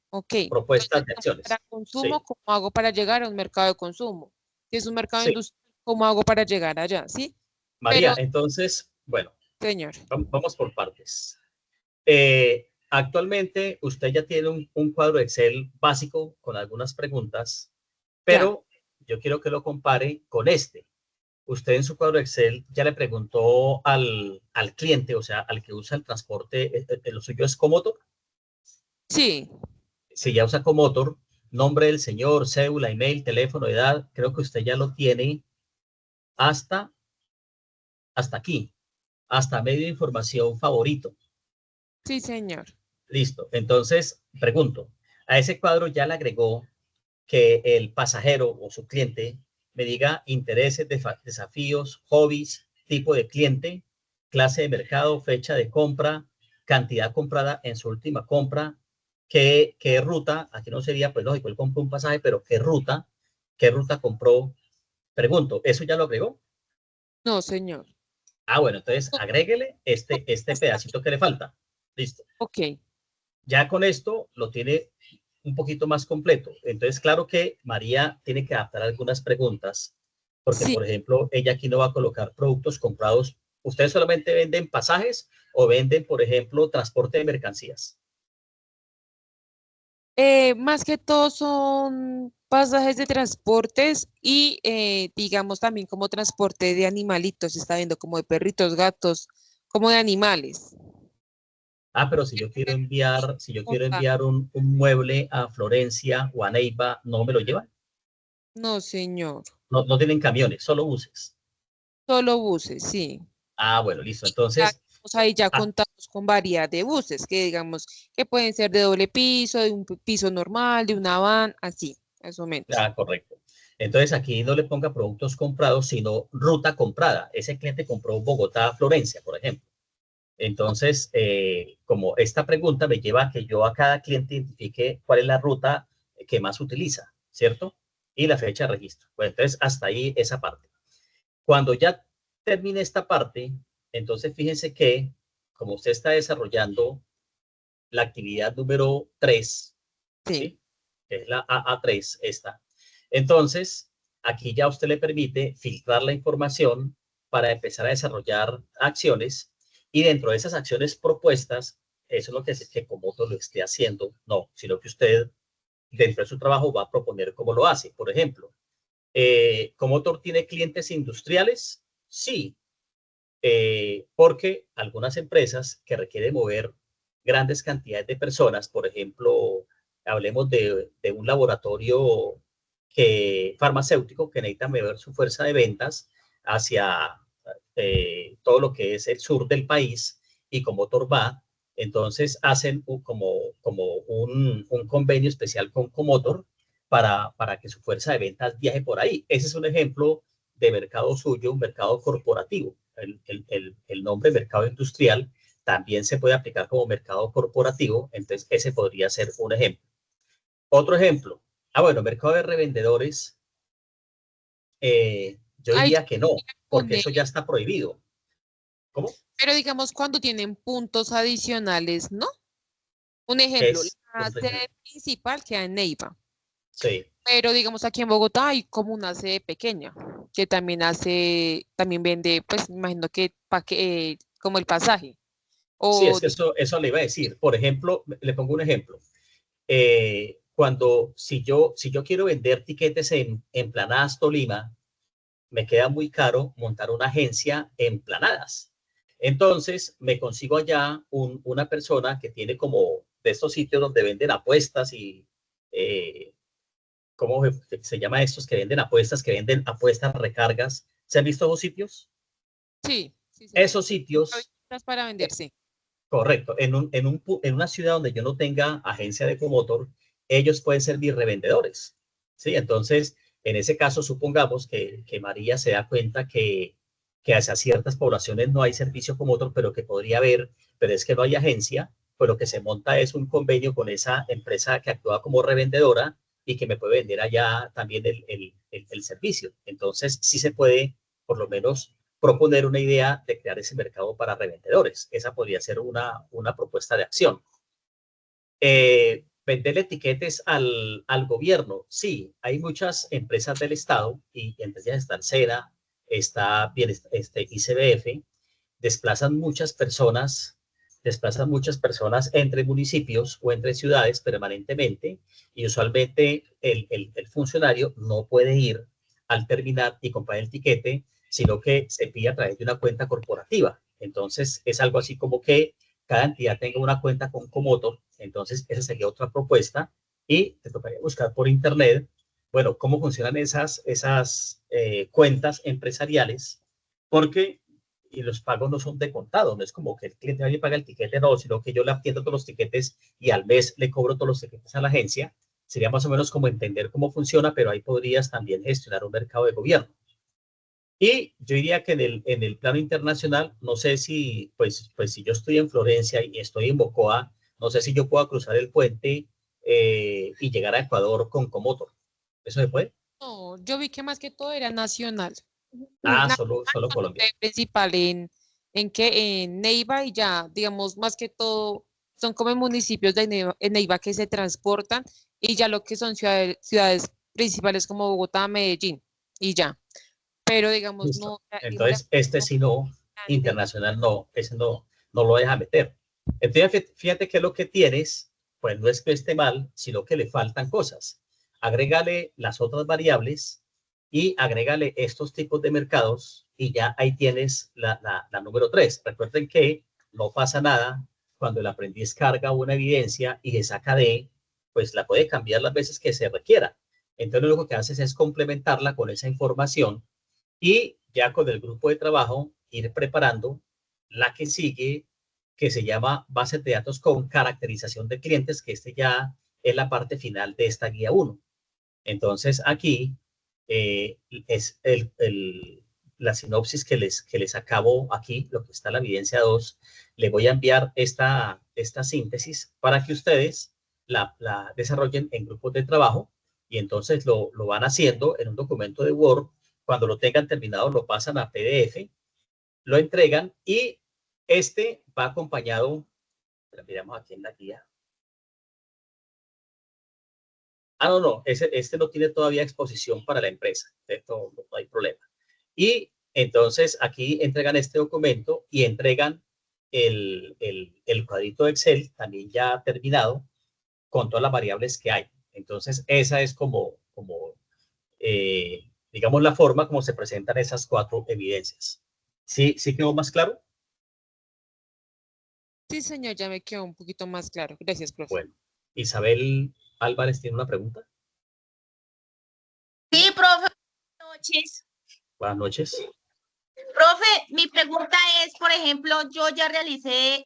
ok,
Propuestas
entonces
de
para
acciones.
consumo,
Sí,
¿cómo hago para llegar a un mercado de consumo? Si es un mercado
sí.
industrial, ¿cómo hago para llegar allá? ¿Sí?
María,
Pero,
entonces, bueno,
señor,
vamos por partes. Actualmente usted ya tiene un cuadro Excel básico con algunas preguntas,
ya.
pero yo quiero que lo compare con este. Usted en su cuadro Excel ya le preguntó al cliente, o sea, al que usa el transporte, lo suyo es Comotor.
Sí,
Si ya usa Comotor, nombre del señor, cédula, email, teléfono, edad, creo que usted ya lo tiene hasta, hasta aquí, hasta medio de información favorito.
sí, señor.
Listo. Entonces, pregunto, a ese cuadro ya le agregó que el pasajero o su cliente me diga intereses, desafíos, hobbies, tipo de cliente, clase de mercado, fecha de compra, cantidad comprada en su última compra, qué ruta, aquí no sería, pues lógico, él compró un pasaje, pero qué ruta compró. Pregunto, ¿eso ya lo agregó?
No, señor.
Ah, bueno, entonces
No,
agréguele este
hasta aquí.
pedacito que le falta. Listo.
Ok,
Ya con esto lo tiene un poquito más completo. Entonces, claro que María tiene que adaptar algunas preguntas, porque,
sí.
por ejemplo, ella aquí no va a colocar productos comprados. ¿Ustedes solamente venden pasajes o venden, por ejemplo, transporte de mercancías?
Más que todo son pasajes de transportes y digamos también como transporte de animalitos, se está viendo como de perritos, gatos, como de animales.
Ah, pero si yo quiero enviar un mueble a Florencia o a Neiva, ¿no me lo llevan?
No, señor.
No, no tienen camiones, solo buses.
Solo buses, sí.
Ah, bueno, listo.
Ya,
Entonces,
ahí ya
ah,
contamos con variedad de buses, que digamos que pueden ser de doble piso, de un piso normal, de una van, así, más o menos.
correcto. Entonces aquí no le ponga productos comprados, sino ruta comprada. Ese cliente compró Bogotá a Florencia, por ejemplo. Entonces, como esta pregunta me lleva a que yo a cada cliente identifique cuál es la ruta que más utiliza, ¿cierto? Y la fecha de registro. Pues entonces, hasta ahí esa parte. Cuando ya termine esta parte, entonces fíjense que como usted está desarrollando la actividad número 3,
Sí,
¿sí? Que es la AA3, esta. Entonces, aquí ya usted le permite filtrar la información para empezar a desarrollar acciones y dentro de esas acciones propuestas, eso es lo que es que Comotor lo esté haciendo, no, sino que usted dentro de su trabajo va a proponer cómo lo hace. Por ejemplo, ¿Comotor tiene clientes industriales? Sí. porque algunas empresas que requieren mover grandes cantidades de personas, por ejemplo, hablemos de un laboratorio farmacéutico que necesita mover su fuerza de ventas hacia todo lo que es el sur del país y con motor va, entonces hacen como un convenio especial con Comotor para que su fuerza de ventas viaje por ahí. Ese es un ejemplo de mercado suyo, un mercado corporativo. El nombre mercado industrial también se puede aplicar como mercado corporativo, entonces ese podría ser un ejemplo. Otro ejemplo, bueno, mercado de revendedores, yo
Ay,
diría que no, porque
pone-
eso ya está prohibido. ¿Cómo?
pero digamos cuando tienen puntos adicionales, ¿no? Un
¿Qué
ejemplo,
es?
la sede principal queda en Neiva,
Sí.
pero digamos aquí en Bogotá hay como una sede pequeña que también también vende, pues me imagino que, como el pasaje.
Sí, es
O
que eso le iba a decir. Por ejemplo, le pongo un ejemplo. Si yo quiero vender tiquetes en Planadas Tolima, me queda muy caro montar una agencia en Planadas. Entonces, me consigo allá una persona que tiene como de estos sitios donde venden apuestas y, ¿cómo se llama estos que venden apuestas, recargas? ¿Se han visto esos sitios?
sí, sí, sí.
Esos sitios,
Para venderse.
correcto, en una ciudad donde yo no tenga agencia de Comotor, ellos pueden ser mis revendedores. ¿Sí? Entonces, en ese caso, supongamos que María se da cuenta que hacia ciertas poblaciones no hay servicio Comotor, pero que podría haber, pero es que no hay agencia, pues lo que se monta es un convenio con esa empresa que actúa como revendedora y que me puede vender allá también el servicio. Entonces, sí se puede, por lo menos, proponer una idea de crear ese mercado para revendedores. Esa podría ser una propuesta de acción. Vender etiquetes al gobierno. Sí, hay muchas empresas del Estado y entre ellas está el SENA, está bien, ICBF, desplazan muchas personas entre municipios o entre ciudades permanentemente y usualmente el funcionario no puede ir al terminal y comprar el tiquete, sino que se pide a través de una cuenta corporativa. Entonces es algo así como que cada entidad tenga una cuenta con Comotor, entonces esa sería otra propuesta y te tocaría buscar por internet, bueno, cómo funcionan esas cuentas empresariales, porque y los pagos no son de contado, no es como que el cliente vaya y paga el tiquete, no, sino que yo le atiendo todos los tiquetes y al mes le cobro todos los tiquetes a la agencia. Sería más o menos como entender cómo funciona, pero ahí podrías también gestionar un mercado de gobierno. Y yo diría que en el plano internacional, no sé si, pues si yo estoy en Florencia y estoy en Mocoa, no sé si yo puedo cruzar el puente y llegar a Ecuador con Comotor. ¿Eso se puede?
No, yo vi que más que todo era nacional.
Ah,
Nacional
solo
con
Colombia.
sede principal en Neiva y ya, digamos, más que todo son como en municipios de Neiva que se transportan y ya lo que son ciudades principales como Bogotá, Medellín y ya. Pero digamos,
Listo.
no, digamos,
Entonces, este sí no,
grande.
internacional no, ese no lo deja meter. Entonces, fíjate que lo que tienes, pues no es que esté mal, sino que le faltan cosas. Agrégale las otras variables y agrégale estos tipos de mercados y ya ahí tienes la número 3. Recuerden que no pasa nada cuando el aprendiz carga una evidencia y se saca pues la puede cambiar las veces que se requiera. Entonces, lo que haces es complementarla con esa información y ya con el grupo de trabajo ir preparando la que sigue, que se llama bases de datos con caracterización de clientes, que este ya es la parte final de esta guía 1. Entonces aquí es la sinopsis que les acabo aquí, lo que está en la evidencia 2. Le voy a enviar esta síntesis para que ustedes la desarrollen en grupos de trabajo y entonces lo van haciendo en un documento de Word. Cuando lo tengan terminado, lo pasan a PDF, lo entregan y este va acompañado, miramos aquí en la guía. No, este no tiene todavía exposición para la empresa, esto no hay problema. Y entonces aquí entregan este documento y entregan el cuadrito de Excel también ya terminado con todas las variables que hay. Entonces esa es digamos, la forma como se presentan esas 4 evidencias. ¿Sí, sí quedó más claro?
Sí, señor, ya me quedó un poquito más claro. Gracias, profe.
Bueno, Isabel Álvarez tiene una pregunta.
Sí, profe, buenas noches.
Buenas noches.
Profe, mi pregunta es, por ejemplo, yo ya realicé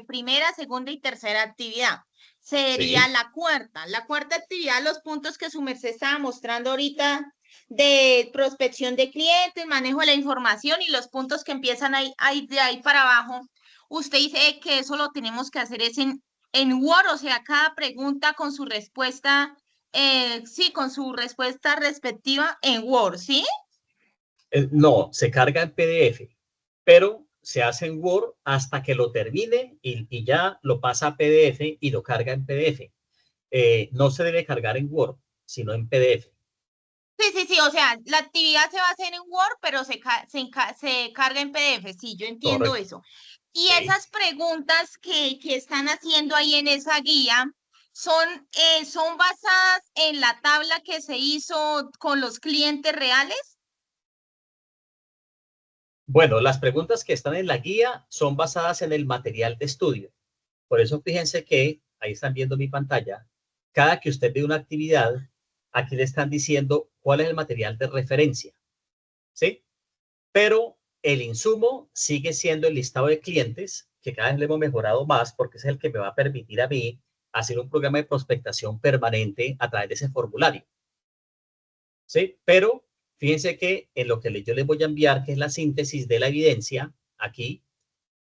primera, segunda y tercera actividad. Sería
Sí.
la cuarta. La cuarta actividad, los puntos que su merced estaba mostrando ahorita de prospección de clientes, manejo de la información y los puntos que empiezan ahí de ahí para abajo. Usted dice que eso lo tenemos que hacer es en Word, o sea, cada pregunta con su respuesta, sí, con su respuesta respectiva en Word, ¿sí?
No, se carga en PDF, pero se hace en Word hasta que lo termine y ya lo pasa a PDF y lo carga en PDF. No se debe cargar en Word, sino en PDF.
Sí, o sea, la actividad se va a hacer en Word, pero se carga en PDF, sí, yo entiendo
Correcto.
eso. Y
Sí.
esas preguntas que están haciendo ahí en esa guía son basadas en la tabla que se hizo con los clientes reales.
Bueno, las preguntas que están en la guía son basadas en el material de estudio. Por eso fíjense que, ahí están viendo mi pantalla, cada que usted ve una actividad, aquí le están diciendo cuál es el material de referencia, ¿sí? Pero el insumo sigue siendo el listado de clientes, que cada vez le hemos mejorado más porque es el que me va a permitir a mí hacer un programa de prospectación permanente a través de ese formulario, ¿sí? Pero fíjense que en lo que yo les voy a enviar, que es la síntesis de la evidencia, aquí,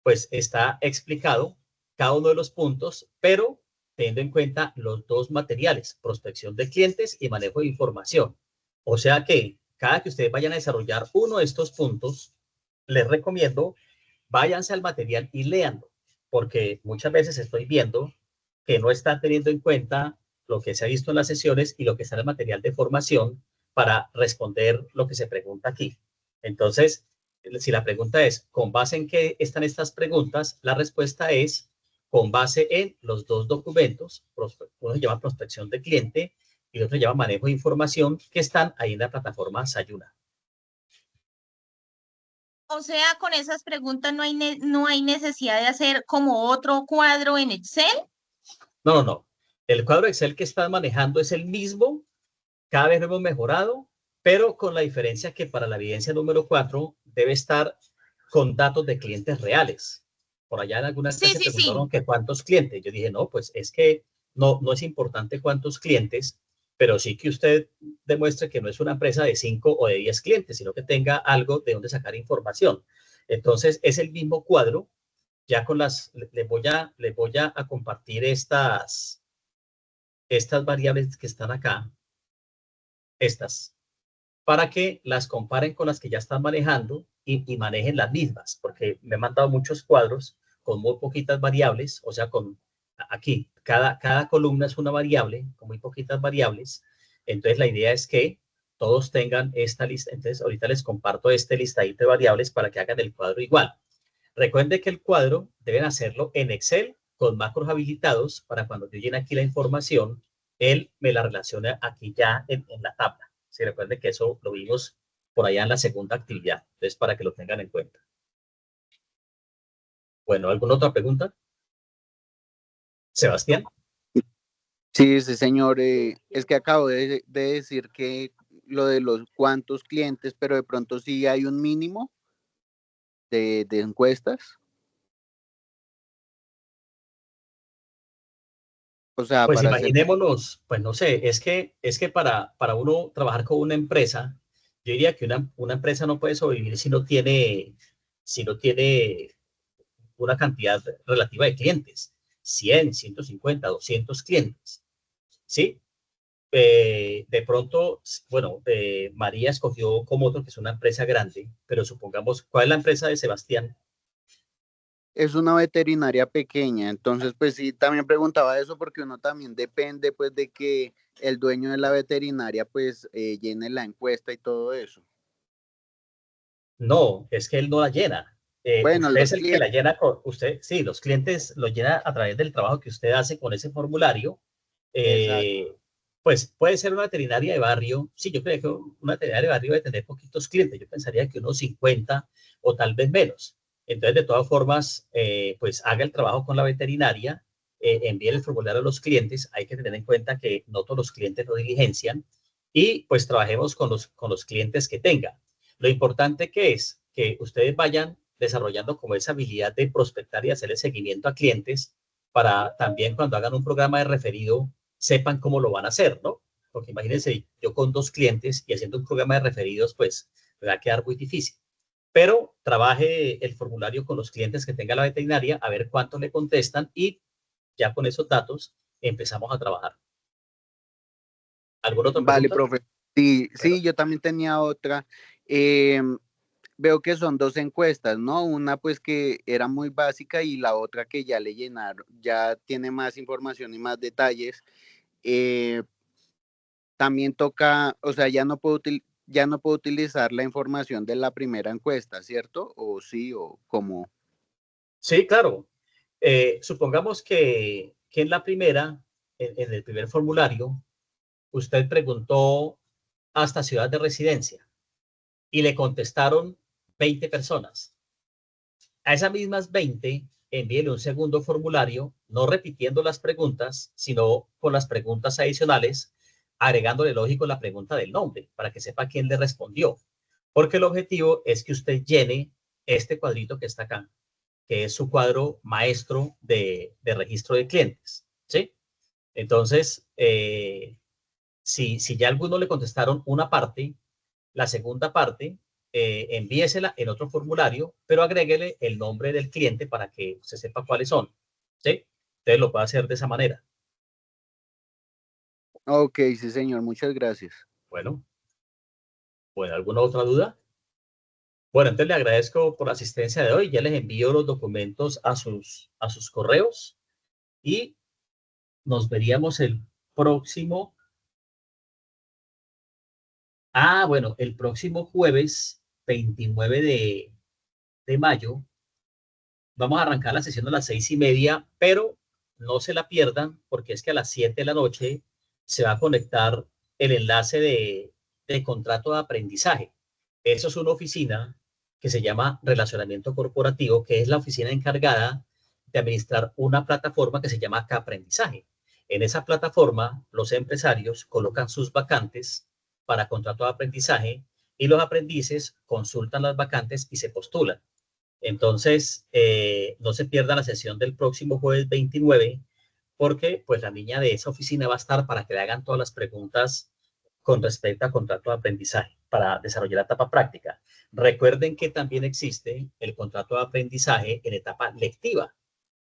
pues está explicado cada uno de los puntos, pero teniendo en cuenta los dos materiales, prospección de clientes y manejo de información. O sea que cada que ustedes vayan a desarrollar uno de estos puntos, les recomiendo, váyanse al material y léanlo, porque muchas veces estoy viendo que no están teniendo en cuenta lo que se ha visto en las sesiones y lo que está en el material de formación para responder lo que se pregunta aquí. Entonces, si la pregunta es, ¿con base en qué están estas preguntas? La respuesta es, con base en los dos documentos, uno se llama prospección de cliente y otro se llama manejo de información, que están ahí en la plataforma Sayuna.
O sea, con esas preguntas no hay necesidad de hacer como otro cuadro en Excel.
No. El cuadro Excel que están manejando es el mismo, cada vez lo hemos mejorado, pero con la diferencia que para la evidencia número 4 debe estar con datos de clientes reales. Por allá en alguna clase
Sí.
preguntaron que cuántos clientes. Yo dije, no, pues es que no es importante cuántos clientes, pero sí que usted demuestre que no es una empresa de 5 o de 10 clientes, sino que tenga algo de donde sacar información. Entonces, es el mismo cuadro. Ya con les voy a compartir estas variables que están acá, estas, para que las comparen con las que ya están manejando y manejen las mismas, porque me han mandado muchos cuadros con muy poquitas variables, o sea, aquí, cada columna es una variable, con muy poquitas variables. Entonces, la idea es que todos tengan esta lista. Entonces, ahorita les comparto este listadito de variables para que hagan el cuadro igual. Recuerde que el cuadro deben hacerlo en Excel con macros habilitados para cuando yo llene aquí la información, él me la relaciona aquí ya en la tabla. Si recuerde que eso lo vimos por allá en la segunda actividad. Entonces, para que lo tengan en cuenta. Bueno, ¿alguna otra pregunta? Sebastián.
Sí, señor. Es que acabo de decir que lo de los cuantos clientes, pero de pronto sí hay un mínimo de encuestas. O sea,
Pues
para hacer...
imaginémonos, pues no sé, es que para uno trabajar con una empresa, yo diría que una empresa no puede sobrevivir si no tiene una cantidad relativa de clientes, 100, 150, 200 clientes, ¿sí? De pronto, bueno, María escogió Comodo, que es una empresa grande, pero supongamos, ¿cuál es la empresa de Sebastián?
Es una veterinaria pequeña, entonces pues sí, también preguntaba eso porque uno también depende pues de que el dueño de la veterinaria pues llene la encuesta y todo eso.
No, es que él no la llena.
Bueno,
Usted es
los
el que la
clientes.
llena con usted, sí, los clientes lo llena a través del trabajo que usted hace con ese formulario.
Exacto.
Eh, Pues puede ser una veterinaria de barrio. Sí, yo creo que una veterinaria de barrio debe tener poquitos clientes. Yo pensaría que unos 50 o tal vez menos. Entonces, de todas formas, pues haga el trabajo con la veterinaria, envíe el formulario a los clientes. Hay que tener en cuenta que no todos los clientes lo diligencian y pues trabajemos con los clientes que tenga. Lo importante que es que ustedes vayan desarrollando como esa habilidad de prospectar y hacer el seguimiento a clientes para también cuando hagan un programa de referido sepan cómo lo van a hacer, ¿no? Porque imagínense, yo con 2 clientes y haciendo un programa de referidos, pues me va a quedar muy difícil. Pero trabaje el formulario con los clientes que tenga la veterinaria, a ver cuánto le contestan y ya con esos datos empezamos a trabajar. ¿Alguna otra
Vale,
pregunta?
profe. Sí,
Bueno.
sí, yo también tenía otra. Veo que son 2 encuestas, ¿no? Una pues que era muy básica y la otra que ya le llenaron, ya tiene más información y más detalles. También toca, o sea, ya no puedo utilizar la información de la primera encuesta, ¿cierto? O sí, o cómo.
Sí, claro. Supongamos que en la primera, en el primer formulario, usted preguntó hasta ciudad de residencia y le contestaron 20 personas. A esas mismas 20, envíele un segundo formulario, no repitiendo las preguntas, sino con las preguntas adicionales, agregándole lógico la pregunta del nombre, para que sepa quién le respondió. Porque el objetivo es que usted llene este cuadrito que está acá, que es su cuadro maestro de registro de clientes, ¿sí? Entonces, si ya algunos le contestaron una parte, la segunda parte, envíesela en otro formulario, pero agréguele el nombre del cliente para que se sepa cuáles son, ¿sí? Entonces lo puede hacer de esa manera.
Ok, sí, señor, muchas gracias.
Bueno, ¿alguna otra duda? Bueno, entonces le agradezco por la asistencia de hoy. Ya les envío los documentos a sus correos y nos veríamos el próximo. Bueno, el próximo jueves 29 de mayo vamos a arrancar la sesión a las 6:30, pero no se la pierdan porque es que a las 7 de la noche se va a conectar el enlace de contrato de aprendizaje. Eso es una oficina que se llama Relacionamiento Corporativo, que es la oficina encargada de administrar una plataforma que se llama Caprendizaje. En esa plataforma, los empresarios colocan sus vacantes para contrato de aprendizaje y los aprendices consultan las vacantes y se postulan. Entonces, no se pierda la sesión del próximo jueves 29, porque pues la niña de esa oficina va a estar para que le hagan todas las preguntas con respecto a contrato de aprendizaje para desarrollar la etapa práctica. Recuerden que también existe el contrato de aprendizaje en etapa lectiva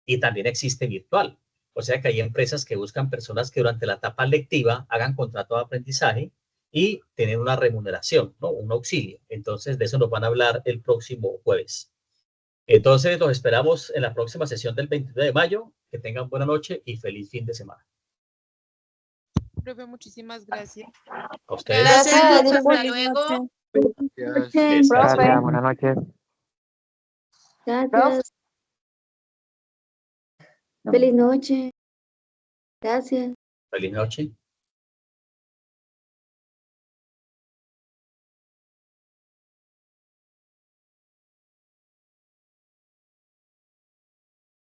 y también existe virtual. O sea que hay empresas que buscan personas que durante la etapa lectiva hagan contrato de aprendizaje y tener una remuneración, ¿no? Un auxilio. Entonces, de eso nos van a hablar el próximo jueves. Entonces, los esperamos en la próxima sesión del 29 de mayo. Que tengan buena noche y feliz fin de semana.
Profe, muchísimas gracias.
A ustedes.
Gracias,
Gracias,
Luz. Hasta
feliz
luego.
noche.
Gracias.
Descansen.
Gracias, buenas noches.
Gracias. Feliz noche. Gracias.
Feliz noche.